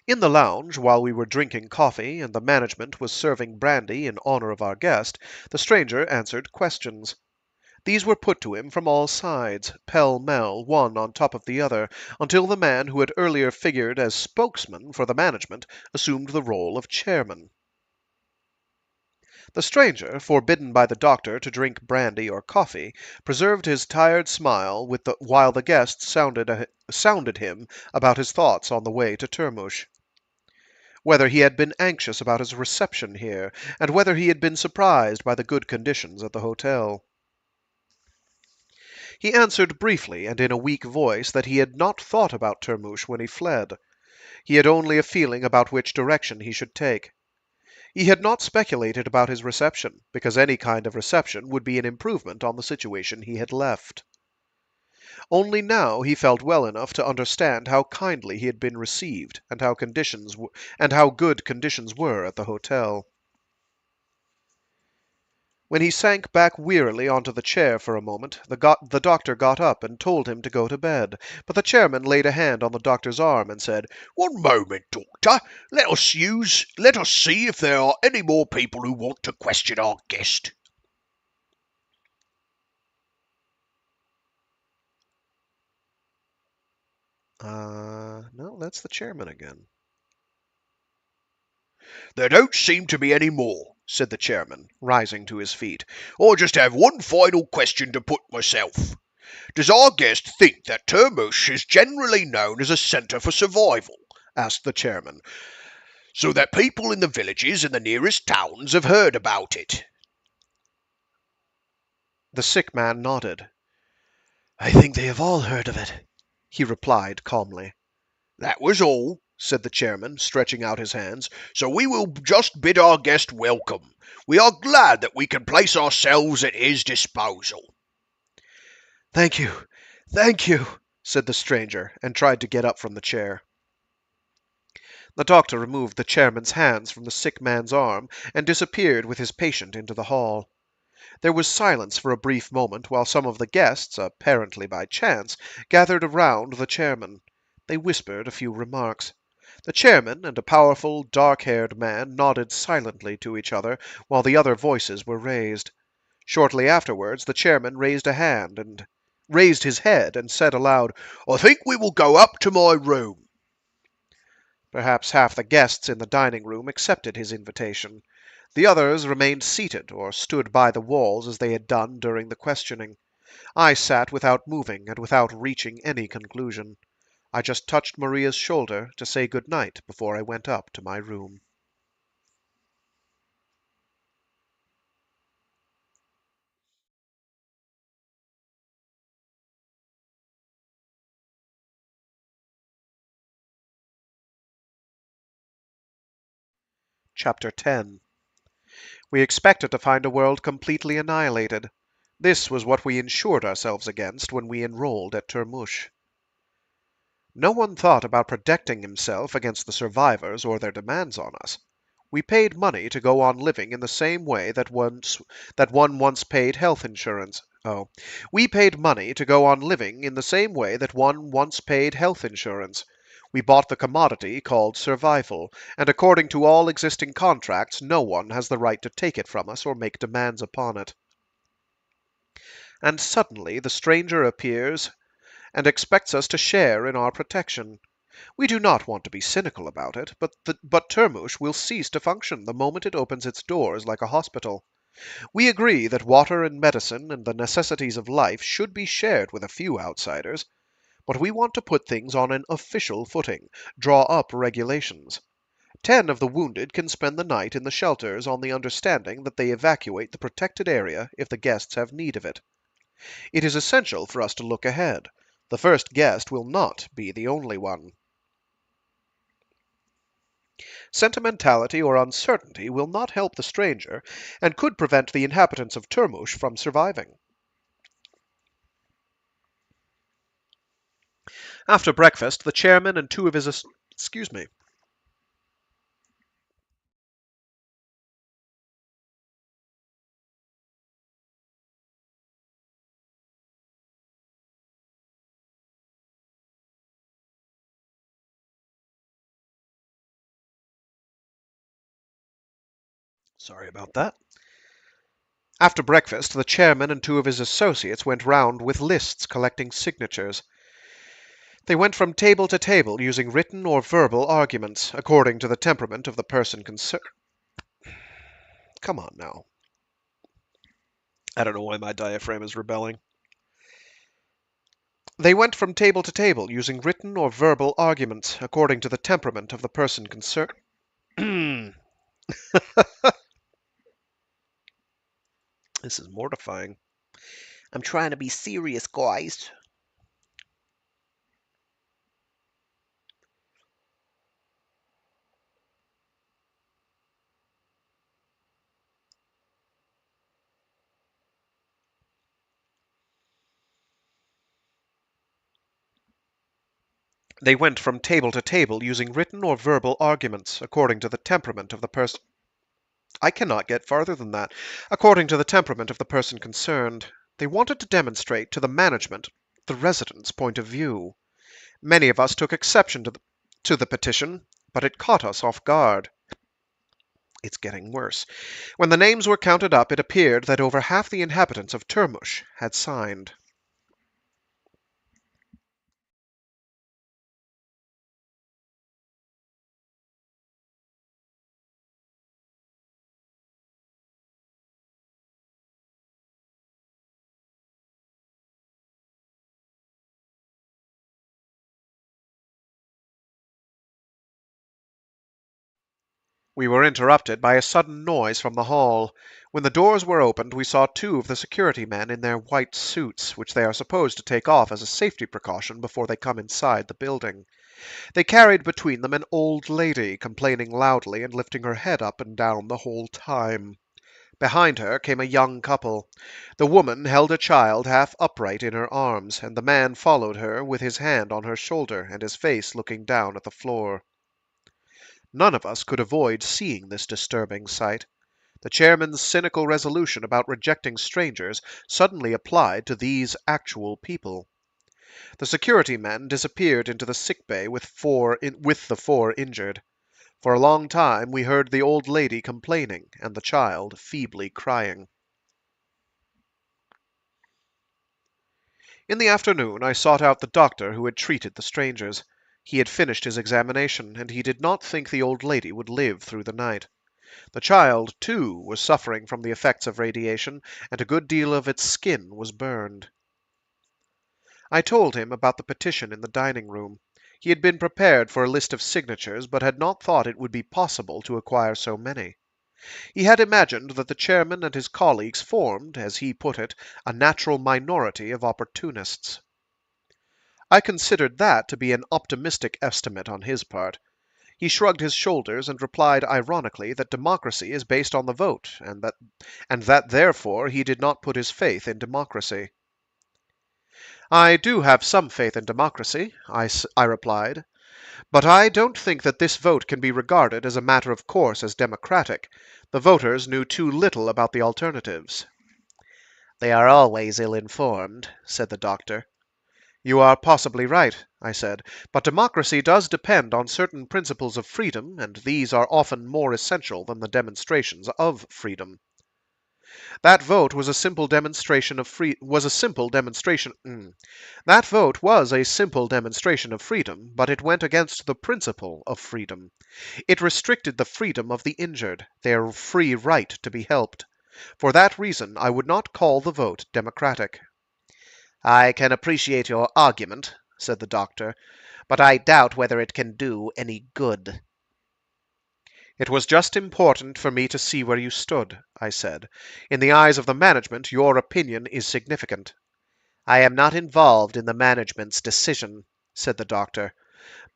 In the lounge, while we were drinking coffee and the management was serving brandy in honor of our guest, the stranger answered questions. These were put to him from all sides, pell-mell, one on top of the other, until the man who had earlier figured as spokesman for the management assumed the role of chairman. The stranger, forbidden by the doctor to drink brandy or coffee, preserved his tired smile while the guests sounded him about his thoughts on the way to Termush. Whether he had been anxious about his reception here, and whether he had been surprised by the good conditions at the hotel. He answered briefly and in a weak voice that he had not thought about Termush when he fled. He had only a feeling about which direction he should take. He had not speculated about his reception, because any kind of reception would be an improvement on the situation he had left. Only now he felt well enough to understand how kindly he had been received, and how good conditions were at the hotel. When he sank back wearily onto the chair for a moment, the doctor got up and told him to go to bed, but the chairman laid a hand on the doctor's arm and said, "One moment, Doctor. Let us see if there are any more people who want to question our guest." No, that's the chairman again. "There don't seem to be any more," said the chairman, rising to his feet. "I just have one final question to put myself. Does our guest think that Termush is generally known as a centre for survival?" asked the chairman, "so that people in the villages and the nearest towns have heard about it?" The sick man nodded. "I think they have all heard of it," he replied calmly. "That was all," said the chairman, stretching out his hands, "so we will just bid our guest welcome. We are glad that we can place ourselves at his disposal." Thank you, said the stranger, and tried to get up from the chair. The doctor removed the chairman's hands from the sick man's arm and disappeared with his patient into the hall. There was silence for a brief moment while some of the guests, apparently by chance, gathered around the chairman. They whispered a few remarks. The chairman and a powerful, dark-haired man nodded silently to each other while the other voices were raised. Shortly afterwards the chairman raised his head and said aloud, "I think we will go up to my room." Perhaps half the guests in the dining room accepted his invitation. The others remained seated or stood by the walls as they had done during the questioning. I sat without moving and without reaching any conclusion. I just touched Maria's shoulder to say good night before I went up to my room. Chapter 10. We expected to find a world completely annihilated. This was what we insured ourselves against when we enrolled at Termush. No one thought about protecting himself against the survivors or their demands on us. We paid money to go on living in the same way that one once paid health insurance. We paid money to go on living in the same way that one once paid health insurance. We bought the commodity called survival, and according to all existing contracts, no one has the right to take it from us or make demands upon it. And suddenly the stranger appears and expects us to share in our protection. We do not want to be cynical about it, but Termush will cease to function the moment it opens its doors like a hospital. We agree that water and medicine and the necessities of life should be shared with a few outsiders, but we want to put things on an official footing, draw up regulations. 10 of the wounded can spend the night in the shelters on the understanding that they evacuate the protected area if the guests have need of it. It is essential for us to look ahead. The first guest will not be the only one. Sentimentality or uncertainty will not help the stranger, and could prevent the inhabitants of Termush from surviving. After breakfast, the chairman and two of his... Excuse me. Sorry about that. After breakfast, the chairman and two of his associates went round with lists collecting signatures. They went from table to table using written or verbal arguments, according to the temperament of the person concerned. Come on now. I don't know why my diaphragm is rebelling. They went from table to table using written or verbal arguments, according to the temperament of the person concerned. This is mortifying. I'm trying to be serious, guys. They went from table to table using written or verbal arguments, according to the temperament of the person. I cannot get farther than that. According to the temperament of the person concerned. They wanted to demonstrate to the management the resident's point of view. Many of us took exception to the petition, but it caught us off guard. It's getting worse. When the names were counted up, it appeared that over half the inhabitants of Termush had signed. We were interrupted by a sudden noise from the hall. When the doors were opened, we saw two of the security men in their white suits, which they are supposed to take off as a safety precaution before they come inside the building. They carried between them an old lady, complaining loudly and lifting her head up and down the whole time. Behind her came a young couple. The woman held a child half upright in her arms, and the man followed her with his hand on her shoulder and his face looking down at the floor. None of us could avoid seeing this disturbing sight. The chairman's cynical resolution about rejecting strangers suddenly applied to these actual people. The security men disappeared into the sick bay with the four injured. For a long time we heard the old lady complaining and the child feebly crying. In the afternoon I sought out the doctor who had treated the strangers. He had finished his examination, and he did not think the old lady would live through the night. The child, too, was suffering from the effects of radiation, and a good deal of its skin was burned. I told him about the petition in the dining room. He had been prepared for a list of signatures, but had not thought it would be possible to acquire so many. He had imagined that the chairman and his colleagues formed, as he put it, a natural minority of opportunists. I considered that to be an optimistic estimate on his part. He shrugged his shoulders and replied ironically that democracy is based on the vote, and that therefore he did not put his faith in democracy. I do have some faith in democracy, I replied, but I don't think that this vote can be regarded as a matter of course as democratic. The voters knew too little about the alternatives. They are always ill-informed, said the doctor. You are possibly right, I said, but democracy does depend on certain principles of freedom, and these are often more essential than the demonstrations of freedom. That vote was a simple demonstration of That vote was a simple demonstration of freedom, but it went against the principle of freedom. It restricted the freedom of the injured, their free right to be helped. For that reason, I would not call the vote democratic. I can appreciate your argument, said the doctor, but I doubt whether it can do any good. It was just important for me to see where you stood, I said. In the eyes of the management, your opinion is significant. I am not involved in the management's decision, said the doctor,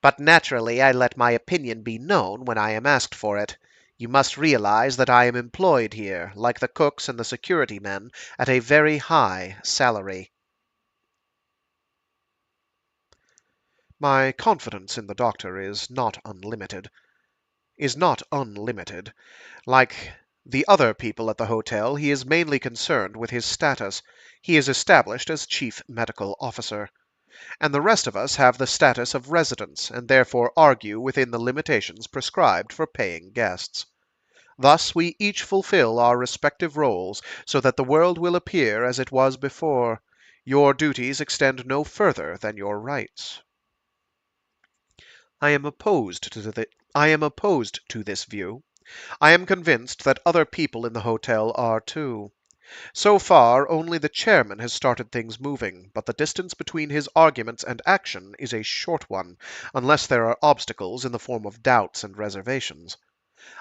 but naturally I let my opinion be known when I am asked for it. You must realize that I am employed here, like the cooks and the security men, at a very high salary. My confidence in the doctor is not unlimited. Like the other people at the hotel, he is mainly concerned with his status. He is established as chief medical officer, and the rest of us have the status of residents, and therefore argue within the limitations prescribed for paying guests. Thus we each fulfill our respective roles, so that the world will appear as it was before. Your duties extend no further than your rights. I am opposed to this view. I am convinced that other people in the hotel are too. So far, only the chairman has started things moving, but the distance between his arguments and action is a short one, unless there are obstacles in the form of doubts and reservations.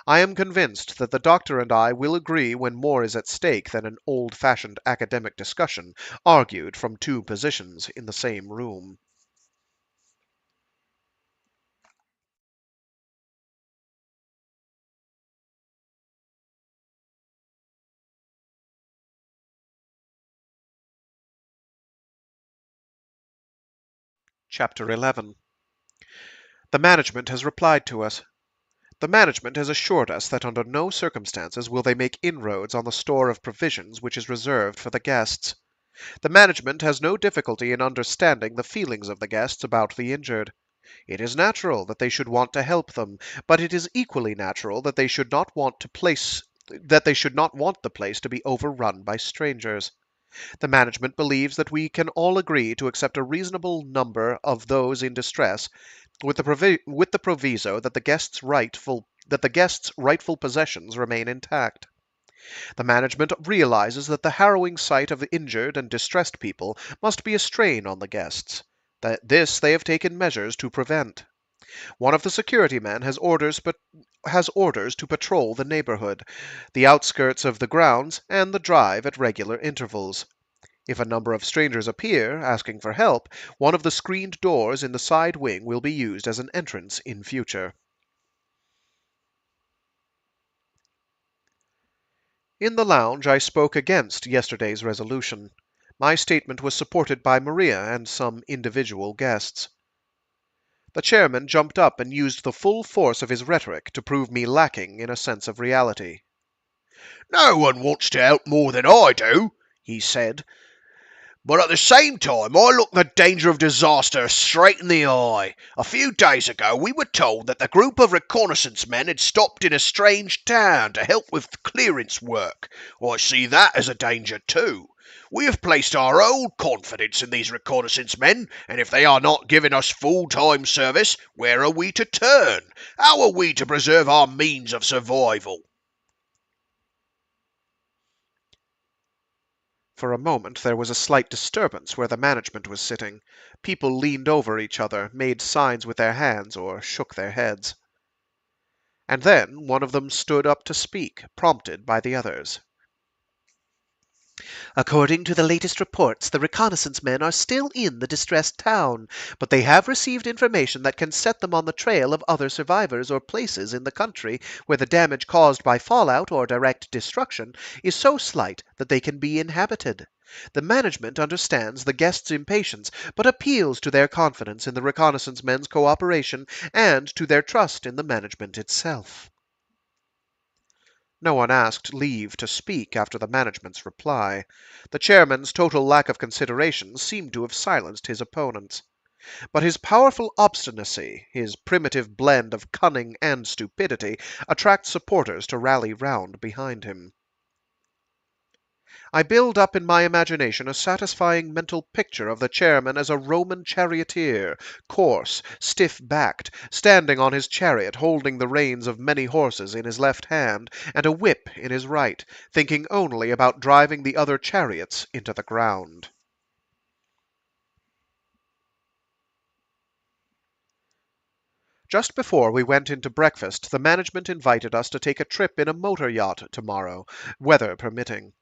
I am convinced that the doctor and I will agree when more is at stake than an old-fashioned academic discussion argued from two positions in the same room. Chapter 11. The management has replied to us. The management has assured us that under no circumstances will they make inroads on the store of provisions which is reserved for the guests. The management has no difficulty in understanding the feelings of the guests about the injured. It is natural that they should want to help them, but it is equally natural that they should not want the place to be overrun by strangers. The management believes that we can all agree to accept a reasonable number of those in distress, with the proviso that the guests' rightful possessions remain intact. The management realizes that the harrowing sight of the injured and distressed people must be a strain on the guests. This they have taken measures to prevent. One of the security men has orders to patrol the neighborhood, the outskirts of the grounds, and the drive at regular intervals. If a number of strangers appear, asking for help, one of the screened doors in the side wing will be used as an entrance in future. In the lounge I spoke against yesterday's resolution. My statement was supported by Maria and some individual guests. The chairman jumped up and used the full force of his rhetoric to prove me lacking in a sense of reality. No one wants to help more than I do, he said. But at the same time, I look the danger of disaster straight in the eye. A few days ago, we were told that the group of reconnaissance men had stopped in a strange town to help with clearance work. I see that as a danger too. We have placed our whole confidence in these reconnaissance men, and if they are not giving us full-time service, where are we to turn? How are we to preserve our means of survival? For a moment there was a slight disturbance where the management was sitting. People leaned over each other, made signs with their hands, or shook their heads. And then one of them stood up to speak, prompted by the others. According to the latest reports, the reconnaissance men are still in the distressed town, but they have received information that can set them on the trail of other survivors or places in the country where the damage caused by fallout or direct destruction is so slight that they can be inhabited. The management understands the guests' impatience, but appeals to their confidence in the reconnaissance men's cooperation and to their trust in the management itself. No one asked leave to speak after the management's reply. The chairman's total lack of consideration seemed to have silenced his opponents. But his powerful obstinacy, his primitive blend of cunning and stupidity, attract supporters to rally round behind him. I build up in my imagination a satisfying mental picture of the chairman as a Roman charioteer, coarse, stiff-backed, standing on his chariot, holding the reins of many horses in his left hand and a whip in his right, thinking only about driving the other chariots into the ground. Just before we went into breakfast, the management invited us to take a trip in a motor yacht tomorrow, weather permitting.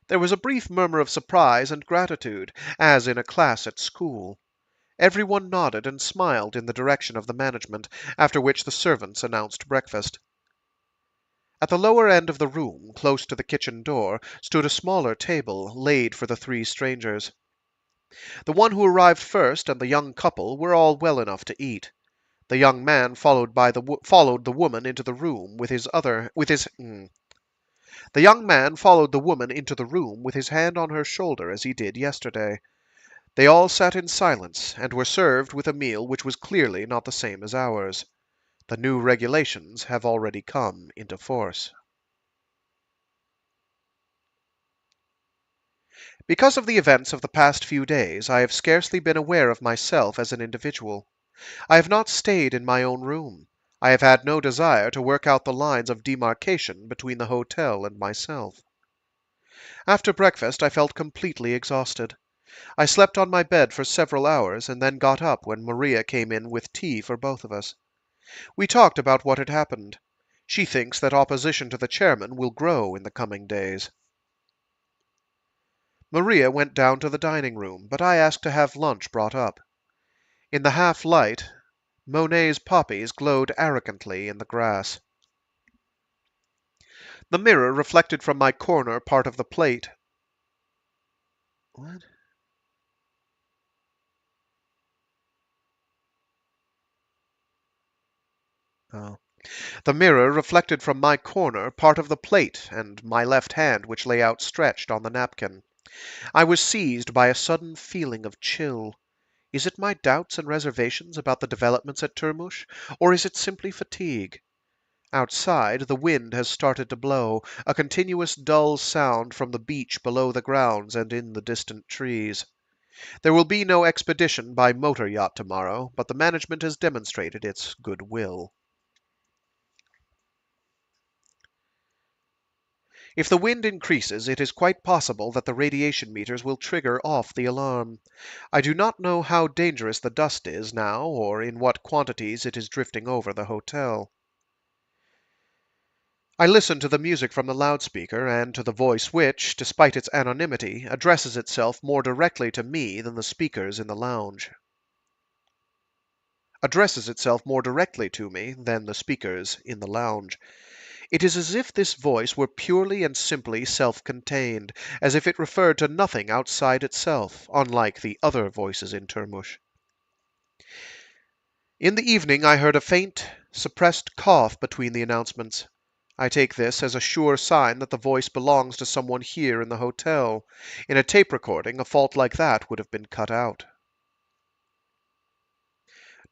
There was a brief murmur of surprise and gratitude, as in a class at school. Everyone nodded and smiled in the direction of the management, after which the servants announced breakfast. At the lower end of the room, close to the kitchen door, stood a smaller table, laid for the three strangers. The one who arrived first and the young couple were all well enough to eat. The young man followed the woman into the room with his The young man followed the woman into the room with his hand on her shoulder as he did yesterday. They all sat in silence and were served with a meal which was clearly not the same as ours. The new regulations have already come into force. Because of the events of the past few days, I have scarcely been aware of myself as an individual. I have not stayed in my own room. I have had no desire to work out the lines of demarcation between the hotel and myself. After breakfast, I felt completely exhausted. I slept on my bed for several hours and then got up when Maria came in with tea for both of us. We talked about what had happened. She thinks that opposition to the chairman will grow in the coming days. Maria went down to the dining room, but I asked to have lunch brought up. In the half-light, Monet's poppies glowed arrogantly in the grass. The mirror reflected from my corner part of the plate. What? Oh. The mirror reflected from my corner part of the plate and my left hand which lay outstretched on the napkin. I was seized by a sudden feeling of chill. Is it my doubts and reservations about the developments at Termush, or is it simply fatigue? Outside, the wind has started to blow, a continuous dull sound from the beach below the grounds and in the distant trees. There will be no expedition by motor yacht tomorrow, but the management has demonstrated its goodwill. If the wind increases, it is quite possible that the radiation meters will trigger off the alarm. I do not know how dangerous the dust is now, or in what quantities it is drifting over the hotel. I listen to the music from the loudspeaker and to the voice which, despite its anonymity, addresses itself more directly to me than the speakers in the lounge. It is as if this voice were purely and simply self-contained, as if it referred to nothing outside itself, unlike the other voices in Termush. In the evening I heard a faint, suppressed cough between the announcements. I take this as a sure sign that the voice belongs to someone here in the hotel. In a tape recording, a fault like that would have been cut out.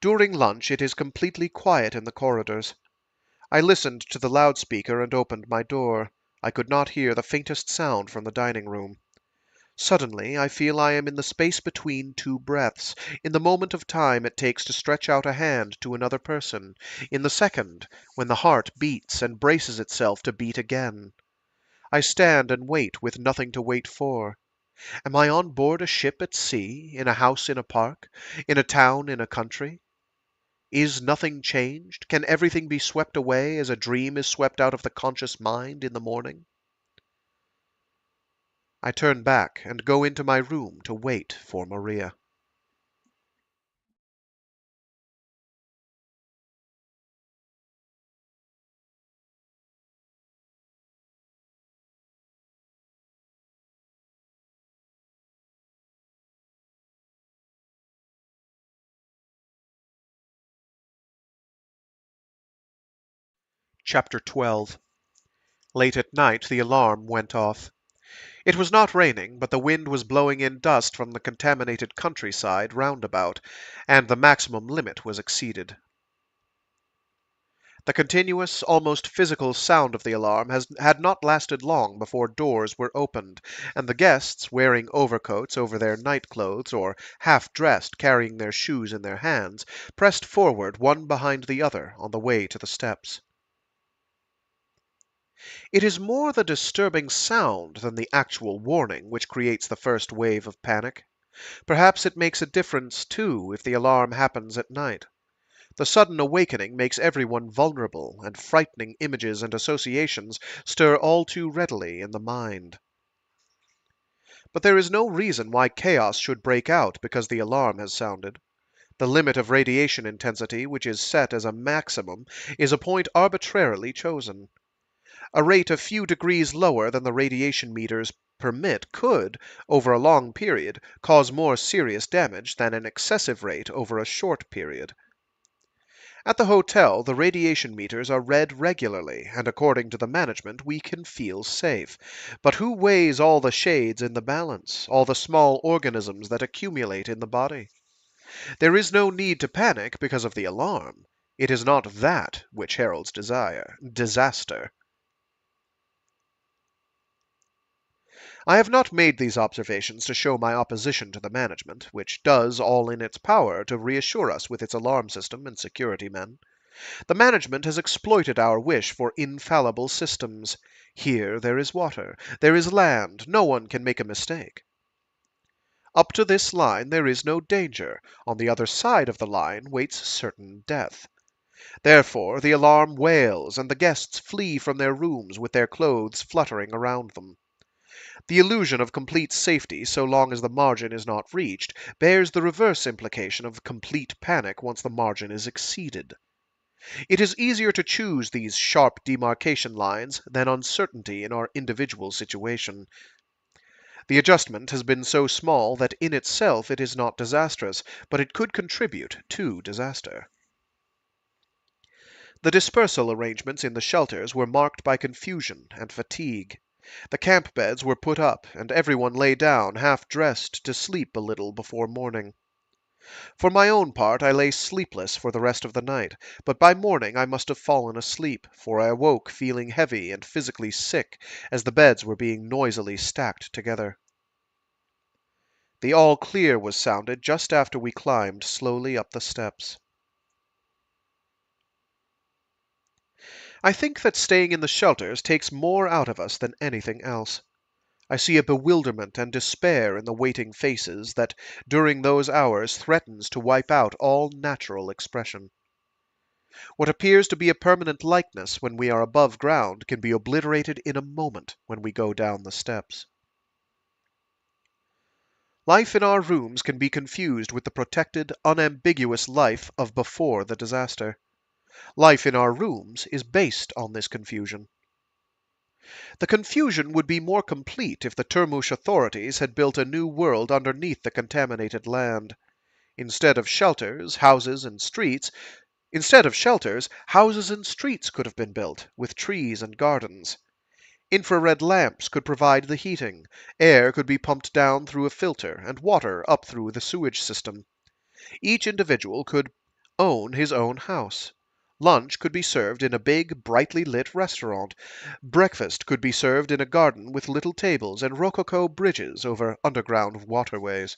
During lunch, it is completely quiet in the corridors. I listened to the loudspeaker and opened my door. I could not hear the faintest sound from the dining room. Suddenly, I feel I am in the space between two breaths, in the moment of time it takes to stretch out a hand to another person, in the second when the heart beats and braces itself to beat again. I stand and wait with nothing to wait for. Am I on board a ship at sea, in a house in a park, in a town in a country? Is nothing changed? Can everything be swept away as a dream is swept out of the conscious mind in the morning? I turn back and go into my room to wait for Maria. Chapter 12. Late at night the alarm went off. It was not raining, but the wind was blowing in dust from the contaminated countryside round about, and the maximum limit was exceeded. The continuous, almost physical sound of the alarm had not lasted long before doors were opened, and the guests, wearing overcoats over their night clothes, or half-dressed, carrying their shoes in their hands, pressed forward one behind the other on the way to the steps. It is more the disturbing sound than the actual warning which creates the first wave of panic. Perhaps it makes a difference, too, if the alarm happens at night. The sudden awakening makes everyone vulnerable, and frightening images and associations stir all too readily in the mind. But there is no reason why chaos should break out because the alarm has sounded. The limit of radiation intensity, which is set as a maximum, is a point arbitrarily chosen. A rate a few degrees lower than the radiation meters permit could, over a long period, cause more serious damage than an excessive rate over a short period. At the hotel, the radiation meters are read regularly, and according to the management, we can feel safe. But who weighs all the shades in the balance, all the small organisms that accumulate in the body? There is no need to panic because of the alarm. It is not that which heralds disaster. I have not made these observations to show my opposition to the management, which does all in its power to reassure us with its alarm system and security men. The management has exploited our wish for infallible systems. Here there is water, there is land, no one can make a mistake. Up to this line there is no danger. On the other side of the line waits certain death. Therefore the alarm wails, and the guests flee from their rooms with their clothes fluttering around them. The illusion of complete safety, so long as the margin is not reached, bears the reverse implication of complete panic once the margin is exceeded. It is easier to choose these sharp demarcation lines than uncertainty in our individual situation. The adjustment has been so small that in itself it is not disastrous, but it could contribute to disaster. The dispersal arrangements in the shelters were marked by confusion and fatigue. The camp beds were put up, and everyone lay down, half dressed, to sleep a little before morning. For my own part, I lay sleepless for the rest of the night, but by morning I must have fallen asleep, for I awoke feeling heavy and physically sick as the beds were being noisily stacked together. The all clear was sounded just after we climbed slowly up the steps. I think that staying in the shelters takes more out of us than anything else. I see a bewilderment and despair in the waiting faces that, during those hours, threatens to wipe out all natural expression. What appears to be a permanent likeness when we are above ground can be obliterated in a moment when we go down the steps. Life in our rooms can be confused with the protected, unambiguous life of before the disaster. Life in our rooms is based on this confusion. The confusion would be more complete if the Termush authorities had built a new world underneath the contaminated land. Instead of shelters, houses and streets could have been built, with trees and gardens. Infrared lamps could provide the heating, air could be pumped down through a filter, and water up through the sewage system. Each individual could own his own house. Lunch could be served in a big, brightly lit restaurant. Breakfast could be served in a garden with little tables and rococo bridges over underground waterways.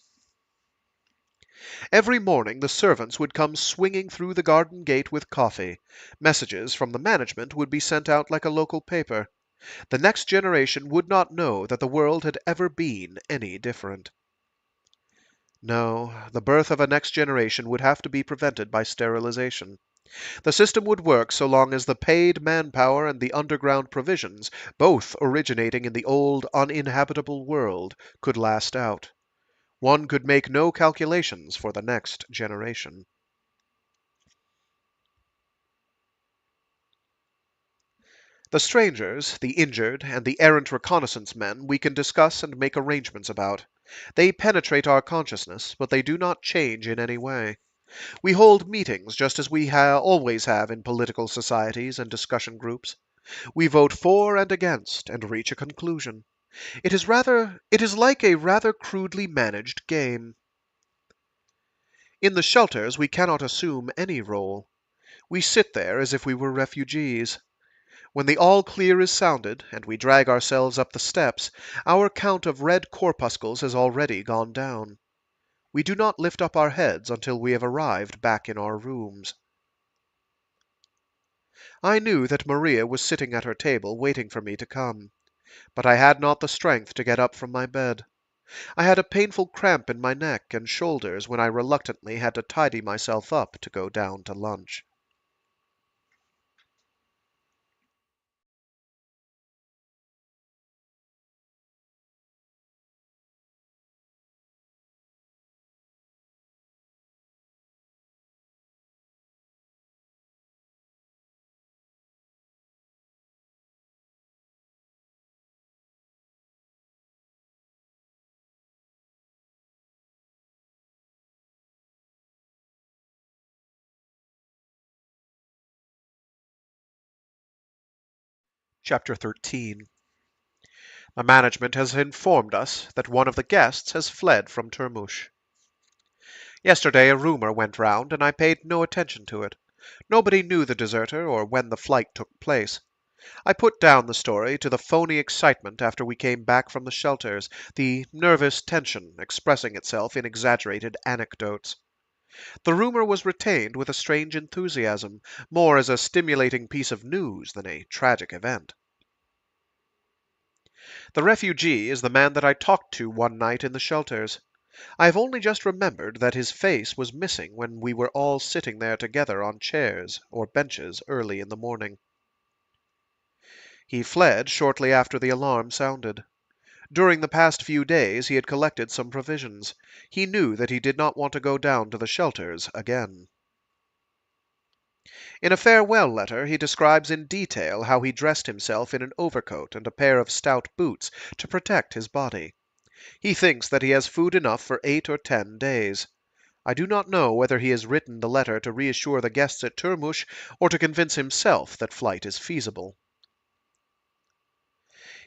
Every morning the servants would come swinging through the garden gate with coffee. Messages from the management would be sent out like a local paper. The next generation would not know that the world had ever been any different. No, the birth of a next generation would have to be prevented by sterilization. The system would work so long as the paid manpower and the underground provisions, both originating in the old uninhabitable world, could last out. One could make no calculations for the next generation. The strangers, the injured, and the errant reconnaissance men we can discuss and make arrangements about. They penetrate our consciousness, but they do not change in any way. We hold meetings just as we always have in political societies and discussion groups. We vote for and against, and reach a conclusion. It is like a rather crudely managed game. In the shelters we cannot assume any role. We sit there as if we were refugees. When the all clear is sounded, and we drag ourselves up the steps, our count of red corpuscles has already gone down. We do not lift up our heads until we have arrived back in our rooms. I knew that Maria was sitting at her table waiting for me to come, but I had not the strength to get up from my bed. I had a painful cramp in my neck and shoulders when I reluctantly had to tidy myself up to go down to lunch. Chapter 13. The management has informed us that one of the guests has fled from Termush. Yesterday a rumor went round, and I paid no attention to it. Nobody knew the deserter or when the flight took place. I put down the story to the phony excitement after we came back from the shelters, the nervous tension expressing itself in exaggerated anecdotes. The rumor was retained with a strange enthusiasm, more as a stimulating piece of news than a tragic event. The refugee is the man that I talked to one night in the shelters. I have only just remembered that his face was missing when we were all sitting there together on chairs or benches early in the morning. He fled shortly after the alarm sounded. During the past few days he had collected some provisions. He knew that he did not want to go down to the shelters again. In a farewell letter he describes in detail how he dressed himself in an overcoat and a pair of stout boots to protect his body. He thinks that he has food enough for 8 or 10 days. I do not know whether he has written the letter to reassure the guests at Termush or to convince himself that flight is feasible.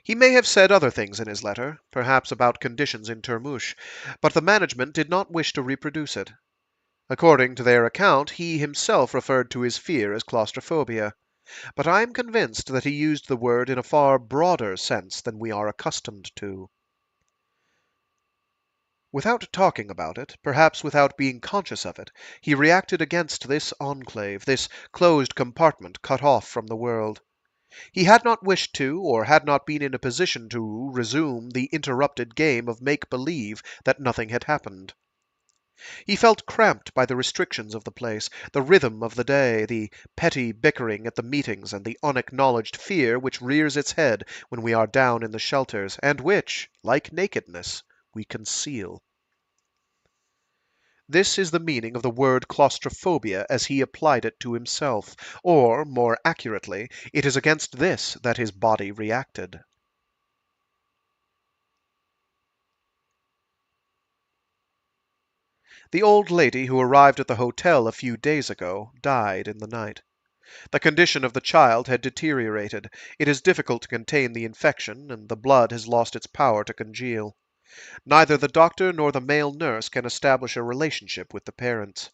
He may have said other things in his letter, perhaps about conditions in Termush, but the management did not wish to reproduce it. According to their account, he himself referred to his fear as claustrophobia, but I am convinced that he used the word in a far broader sense than we are accustomed to. Without talking about it, perhaps without being conscious of it, he reacted against this enclave, this closed compartment cut off from the world. He had not wished to, or had not been in a position to, resume the interrupted game of make-believe that nothing had happened. He felt cramped by the restrictions of the place, the rhythm of the day, the petty bickering at the meetings, and the unacknowledged fear which rears its head when we are down in the shelters, and which, like nakedness, we conceal. This is the meaning of the word claustrophobia as he applied it to himself, or, more accurately, it is against this that his body reacted. The old lady who arrived at the hotel a few days ago died in the night. The condition of the child had deteriorated. It is difficult to contain the infection, and the blood has lost its power to congeal. Neither the doctor nor the male nurse can establish a relationship with the parents.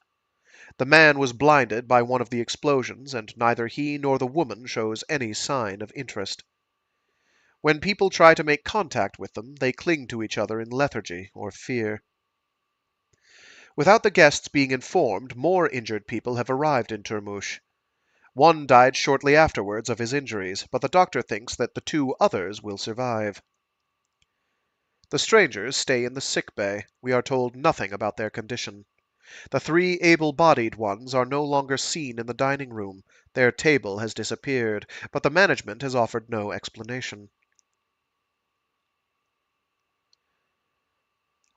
The man was blinded by one of the explosions, and neither he nor the woman shows any sign of interest. When people try to make contact with them, they cling to each other in lethargy or fear. Without the guests being informed, more injured people have arrived in Termush. One died shortly afterwards of his injuries, but the doctor thinks that the 2 others will survive. The strangers stay in the sick bay. We are told nothing about their condition. The 3 able-bodied ones are no longer seen in the dining room. Their table has disappeared, but the management has offered no explanation.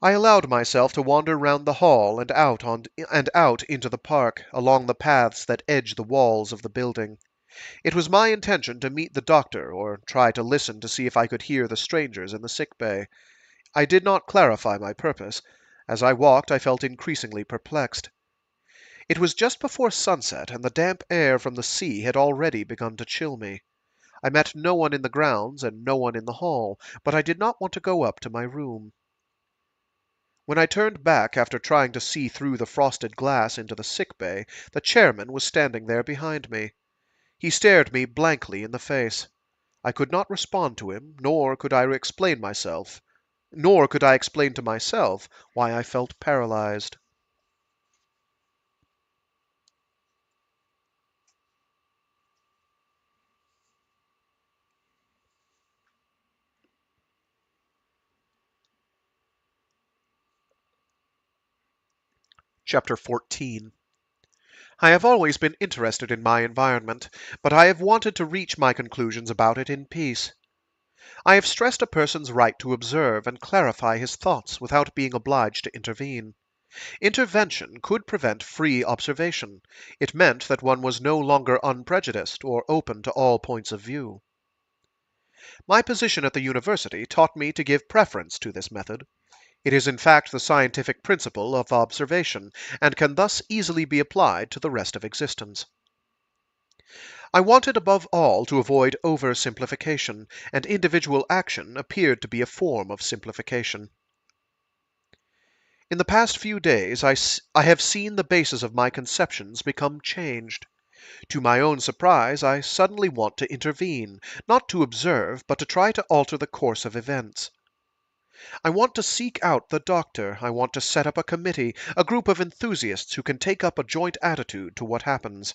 I allowed myself to wander round the hall and out into the park, along the paths that edge the walls of the building. It was my intention to meet the doctor, or try to listen to see if I could hear the strangers in the sick bay. I did not clarify my purpose. As I walked, I felt increasingly perplexed. It was just before sunset, and the damp air from the sea had already begun to chill me. I met no one in the grounds and no one in the hall, but I did not want to go up to my room. When I turned back after trying to see through the frosted glass into the sick bay, the chairman was standing there behind me. He stared me blankly in the face. I could not respond to him, nor could I explain to myself why I felt paralyzed. Chapter 14. I have always been interested in my environment, but I have wanted to reach my conclusions about it in peace. I have stressed a person's right to observe and clarify his thoughts without being obliged to intervene. Intervention could prevent free observation. It meant that one was no longer unprejudiced or open to all points of view. My position at the university taught me to give preference to this method. It is in fact the scientific principle of observation, and can thus easily be applied to the rest of existence. I wanted above all to avoid oversimplification, and individual action appeared to be a form of simplification. In the past few days I have seen the basis of my conceptions become changed. To my own surprise, I suddenly want to intervene, not to observe, but to try to alter the course of events. I want to seek out the doctor. I want to set up a committee, a group of enthusiasts who can take up a joint attitude to what happens.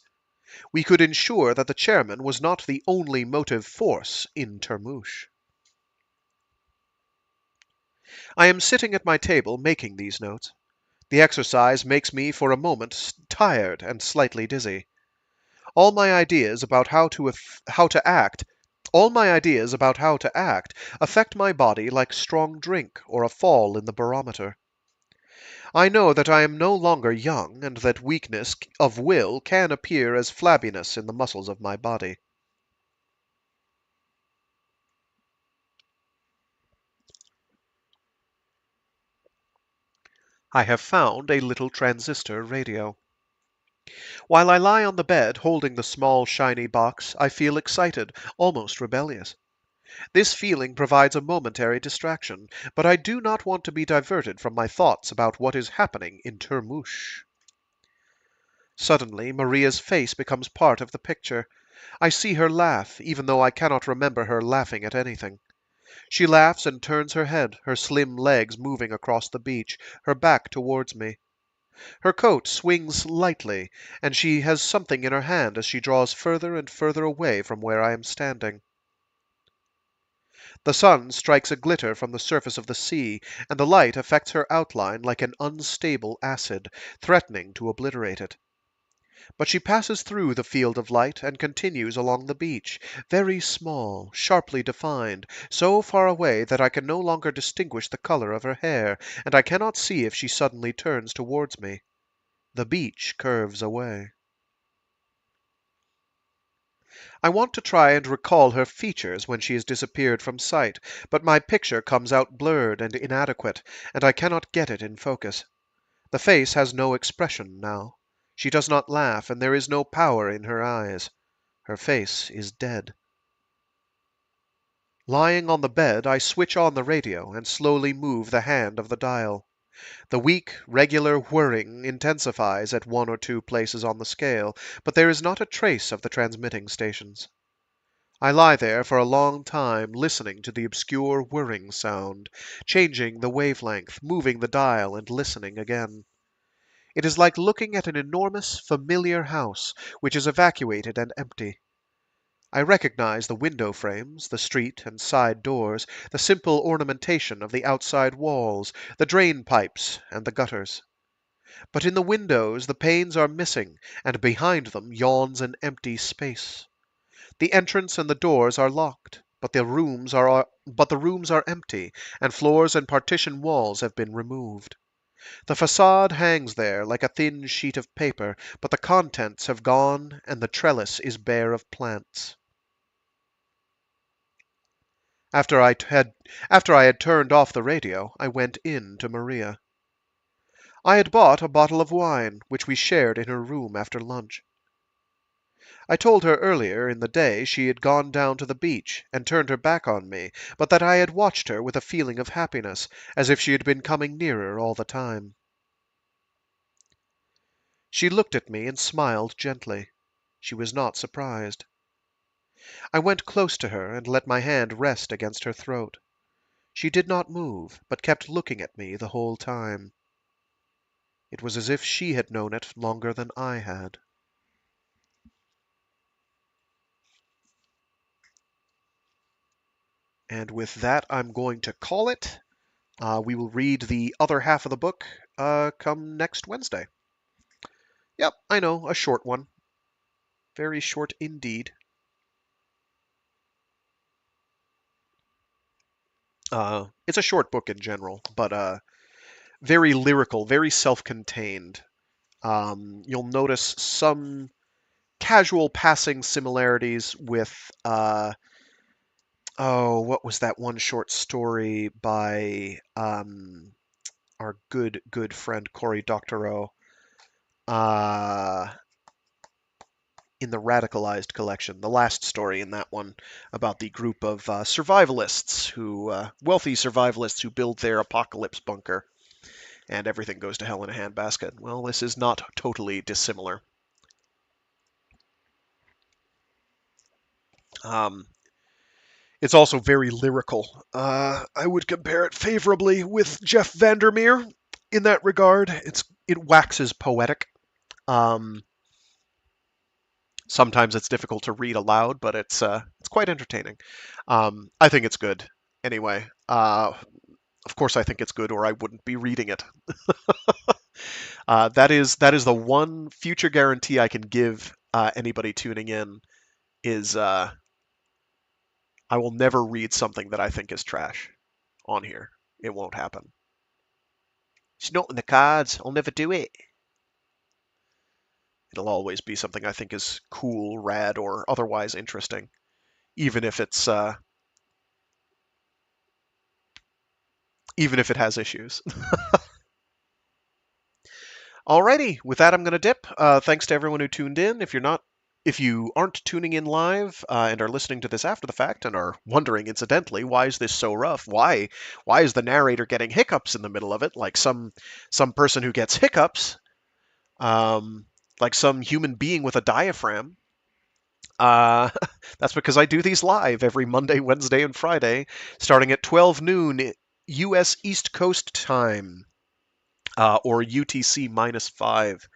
We could ensure that the chairman was not the only motive force in Termush. I am sitting at my table making these notes. The exercise makes me for a moment tired and slightly dizzy. All my ideas about how to act affect my body like strong drink or a fall in the barometer. I know that I am no longer young, and that weakness of will can appear as flabbiness in the muscles of my body. I have found a little transistor radio. While I lie on the bed holding the small shiny box, I feel excited, almost rebellious. This feeling provides a momentary distraction, but I do not want to be diverted from my thoughts about what is happening in Termush. Suddenly, Maria's face becomes part of the picture. I see her laugh, even though I cannot remember her laughing at anything. She laughs and turns her head, her slim legs moving across the beach, her back towards me. Her coat swings lightly, and she has something in her hand as she draws further and further away from where I am standing. The sun strikes a glitter from the surface of the sea, and the light affects her outline like an unstable acid, threatening to obliterate it. But she passes through the field of light and continues along the beach, very small, sharply defined, so far away that I can no longer distinguish the color of her hair, and I cannot see if she suddenly turns towards me. The beach curves away. I want to try and recall her features when she has disappeared from sight, but my picture comes out blurred and inadequate, and I cannot get it in focus. The face has no expression now. She does not laugh, and there is no power in her eyes. Her face is dead. Lying on the bed, I switch on the radio and slowly move the hand of the dial. The weak, regular whirring intensifies at one or two places on the scale, but there is not a trace of the transmitting stations. I lie there for a long time, listening to the obscure whirring sound, changing the wavelength, moving the dial, and listening again. It is like looking at an enormous, familiar house, which is evacuated and empty. I recognize the window frames, the street and side doors, the simple ornamentation of the outside walls, the drain pipes and the gutters. But in the windows the panes are missing, and behind them yawns an empty space. The entrance and the doors are locked, but the rooms are empty, and floors and partition walls have been removed. The facade hangs there like a thin sheet of paper, but the contents have gone, and the trellis is bare of plants. After I had turned off the radio, I went in to Maria. I had bought a bottle of wine, which we shared in her room after lunch. I told her earlier in the day she had gone down to the beach and turned her back on me, but that I had watched her with a feeling of happiness, as if she had been coming nearer all the time. She looked at me and smiled gently. She was not surprised. I went close to her and let my hand rest against her throat. She did not move, but kept looking at me the whole time. It was as if she had known it longer than I had. And with that, I'm going to call it. We will read the other half of the book come next Wednesday. Yep, I know, a short one. Very short indeed. It's a short book in general, but very lyrical, very self-contained. You'll notice some casual passing similarities with, what was that one short story by our good friend Cory Doctorow? in the Radicalized collection, the last story in that one about the group of survivalists wealthy survivalists who build their apocalypse bunker, and everything goes to hell in a handbasket. Well, this is not totally dissimilar. It's also very lyrical. I would compare it favorably with Jeff Vandermeer in that regard. It waxes poetic. Sometimes it's difficult to read aloud, but it's quite entertaining. I think it's good. Anyway, of course I think it's good, or I wouldn't be reading it. That is the one future guarantee I can give anybody tuning in is I will never read something that I think is trash on here. It won't happen. It's not in the cards. I'll never do it. It'll always be something I think is cool, rad, or otherwise interesting, even if it has issues. Alrighty, with that I'm going to dip. Thanks to everyone who tuned in. If you aren't tuning in live and are listening to this after the fact and are wondering, incidentally, why is this so rough? Why is the narrator getting hiccups in the middle of it, like some person who gets hiccups, like some human being with a diaphragm? That's because I do these live every Monday, Wednesday, and Friday, starting at 12 noon U.S. East Coast time, or UTC -5.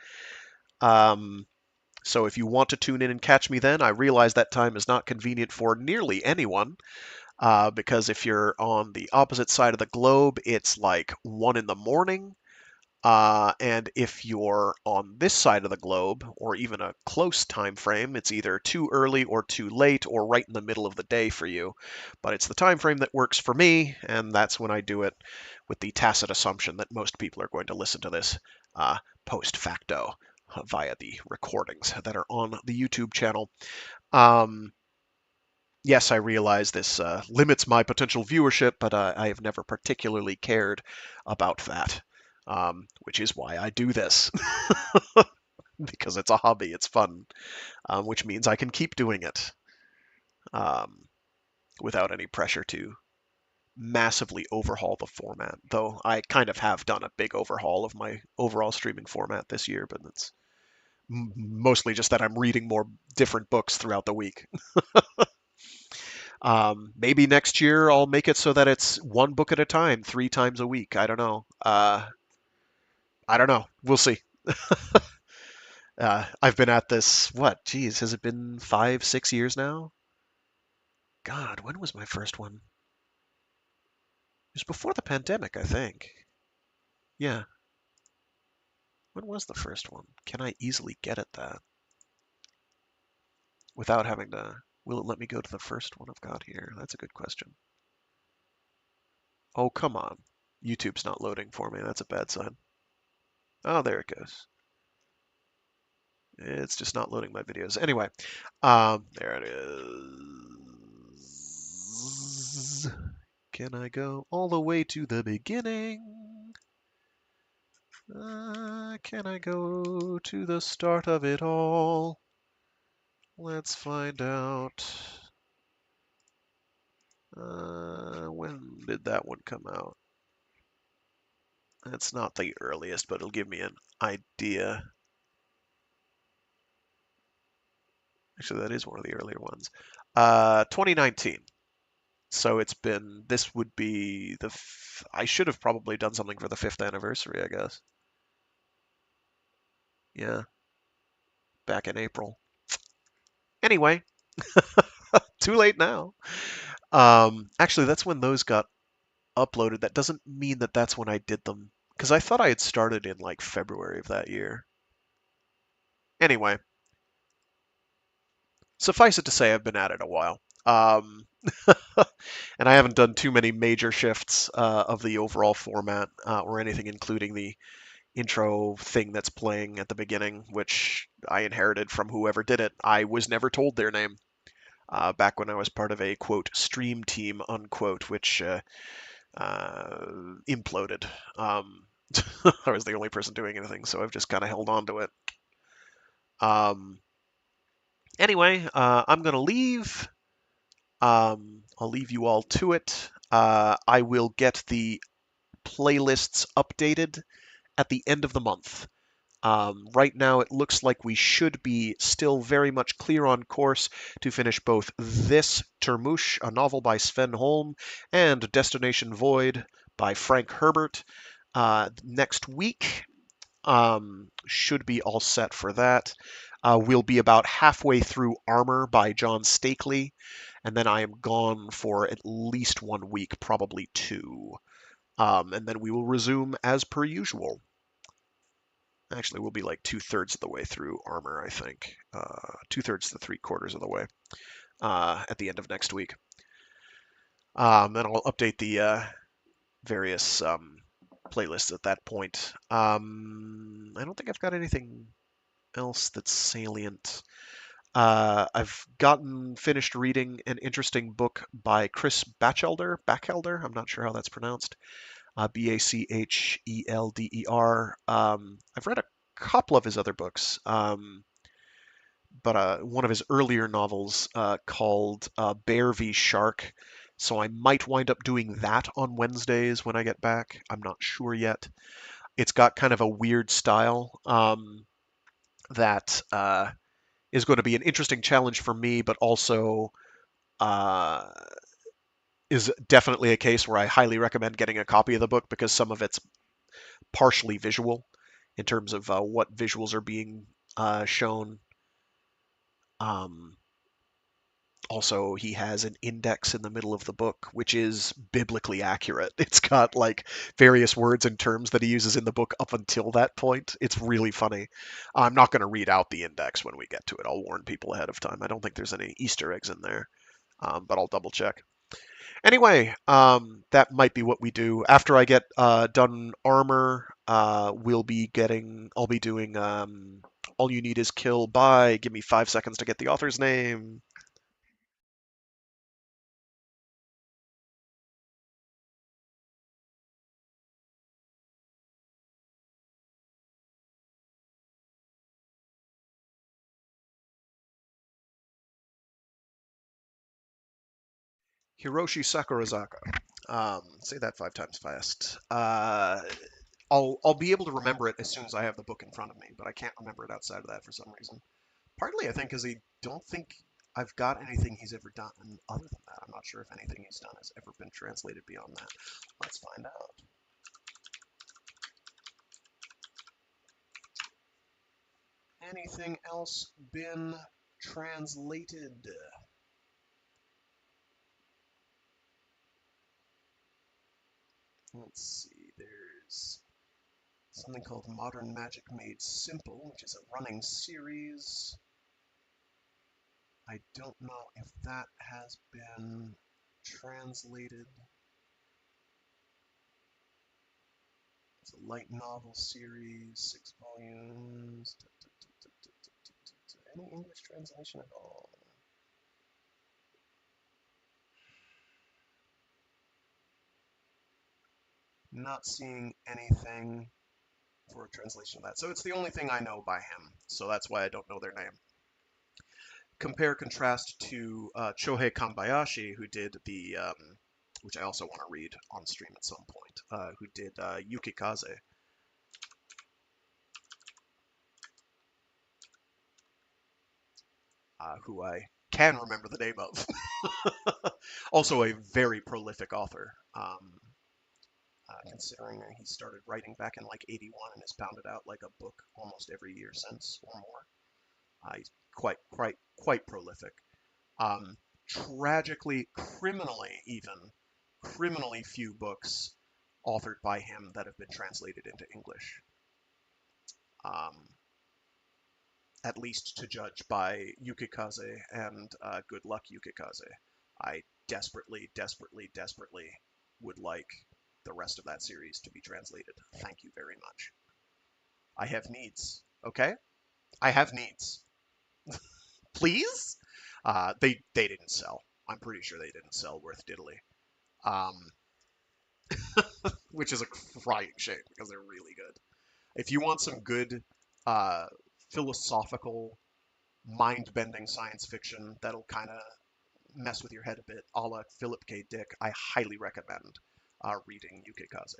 So if you want to tune in and catch me then, I realize that time is not convenient for nearly anyone, because if you're on the opposite side of the globe, it's like 1 in the morning. And if you're on this side of the globe, or even a close time frame, it's either too early or too late, or right in the middle of the day for you. But it's the time frame that works for me, and that's when I do it, with the tacit assumption that most people are going to listen to this post facto via the recordings that are on the YouTube channel. Yes, I realize this limits my potential viewership, but I have never particularly cared about that. Which is why I do this. Because it's a hobby, it's fun, which means I can keep doing it without any pressure to massively overhaul the format. Though I kind of have done a big overhaul of my overall streaming format this year, but it's mostly just that I'm reading more different books throughout the week. Maybe next year I'll make it so that it's one book at a time, 3 times a week. I don't know. I don't know. We'll see. I've been at this, has it been 5, 6 years now? God, when was my first one? It was before the pandemic, I think. Yeah. When was the first one? Can I easily get at that? Without having to... Will it let me go to the first one I've got here? That's a good question. Oh, come on. YouTube's not loading for me. That's a bad sign. Oh, there it goes. It's just not loading my videos. Anyway, there it is. Can I go all the way to the beginning? Can I go to the start of it all? Let's find out. When did that one come out? That's not the earliest, but it'll give me an idea. Actually, that is one of the earlier ones. 2019. So it's been, this would be I should have probably done something for the 5th anniversary, I guess. Yeah. Back in April. Anyway. Too late now. Actually, that's when those got uploaded. That doesn't mean that that's when I did them, because I thought I had started in like February of that year. Anyway. Suffice it to say, I've been at it a while. And I haven't done too many major shifts of the overall format or anything, including the intro thing that's playing at the beginning, which I inherited from whoever did it. I was never told their name back when I was part of a, quote, stream team, unquote, which imploded. I was the only person doing anything, so I've just kind of held on to it. Anyway, I'm going to leave. I'll leave you all to it. I will get the playlists updated at the end of the month. Right now, it looks like we should be still very much clear on course to finish both this Termush, a novel by Sven Holm, and Destination Void by Frank Herbert. Next week should be all set for that. We'll be about halfway through Armor by John Stakely, and then I am gone for at least 1 week, probably 2. And then we will resume as per usual. Actually, we'll be like 2/3 of the way through Armor, I think. 2/3 to 3/4 of the way at the end of next week. And I'll update the various playlists at that point. I don't think I've got anything else that's salient. I've gotten finished reading an interesting book by Chris Batchelder. I'm not sure how that's pronounced. Bachelder. I've read a couple of his other books, but one of his earlier novels called Bear v. Shark. So I might wind up doing that on Wednesdays when I get back. I'm not sure yet. It's got kind of a weird style that is going to be an interesting challenge for me, but also uh, is definitely a case where I highly recommend getting a copy of the book because some of it's partially visual in terms of what visuals are being shown. Also, he has an index in the middle of the book, which is biblically accurate. It's got like various words and terms that he uses in the book up until that point. It's really funny. I'm not going to read out the index when we get to it. I'll warn people ahead of time. I don't think there's any Easter eggs in there, but I'll double check. Anyway, that might be what we do after I get done Armor. I'll be doing All You Need Is Kill by. Give me 5 seconds to get the author's name. Hiroshi Sakurazaka. Say that 5 times fast. I'll be able to remember it as soon as I have the book in front of me, but I can't remember it outside of that for some reason. Partly, I think, because I don't think I've got anything he's ever done other than that. I'm not sure if anything he's done has ever been translated beyond that. Let's find out. Anything else been translated? Let's see. There's something called Modern Magic Made Simple, which is a running series. I don't know if that has been translated. It's a light novel series, 6 volumes. Any English translation at all? Not seeing anything for a translation of that. So it's the only thing I know by him, so that's why I don't know their name. Compare contrast to Chohei Kambayashi, who did the, which I also want to read on stream at some point, who did Yukikaze. Who I can remember the name of. Also a very prolific author, considering he started writing back in like 81 and has pounded out like a book almost every year since or more. He's quite prolific. Tragically, criminally few books authored by him that have been translated into English. At least to judge by Yukikaze and Good Luck Yukikaze. I desperately would like the rest of that series to be translated. Thank you very much. I have needs, okay? I have needs. Please? They didn't sell. I'm pretty sure they didn't sell worth diddly. Which is a crying shame because they're really good. If you want some good philosophical mind-bending science fiction that'll kind of mess with your head a bit, a la Philip K. Dick, I highly recommend reading Yukikaze.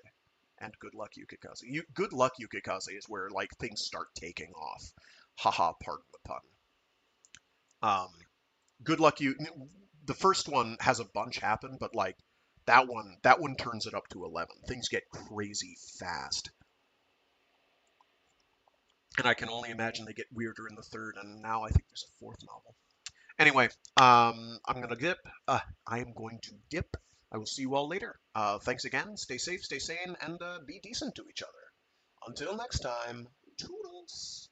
And Good Luck Yukikaze. Good Luck Yukikaze is where like things start taking off. Haha, pardon the pun. Good Luck You. The first one has a bunch happen, but like that one turns it up to 11. Things get crazy fast. And I can only imagine they get weirder in the third, and now I think there's a fourth novel. Anyway, I'm gonna dip. I am going to dip. I will see you all later. Thanks again. Stay safe, stay sane, and be decent to each other. Until next time, toodles.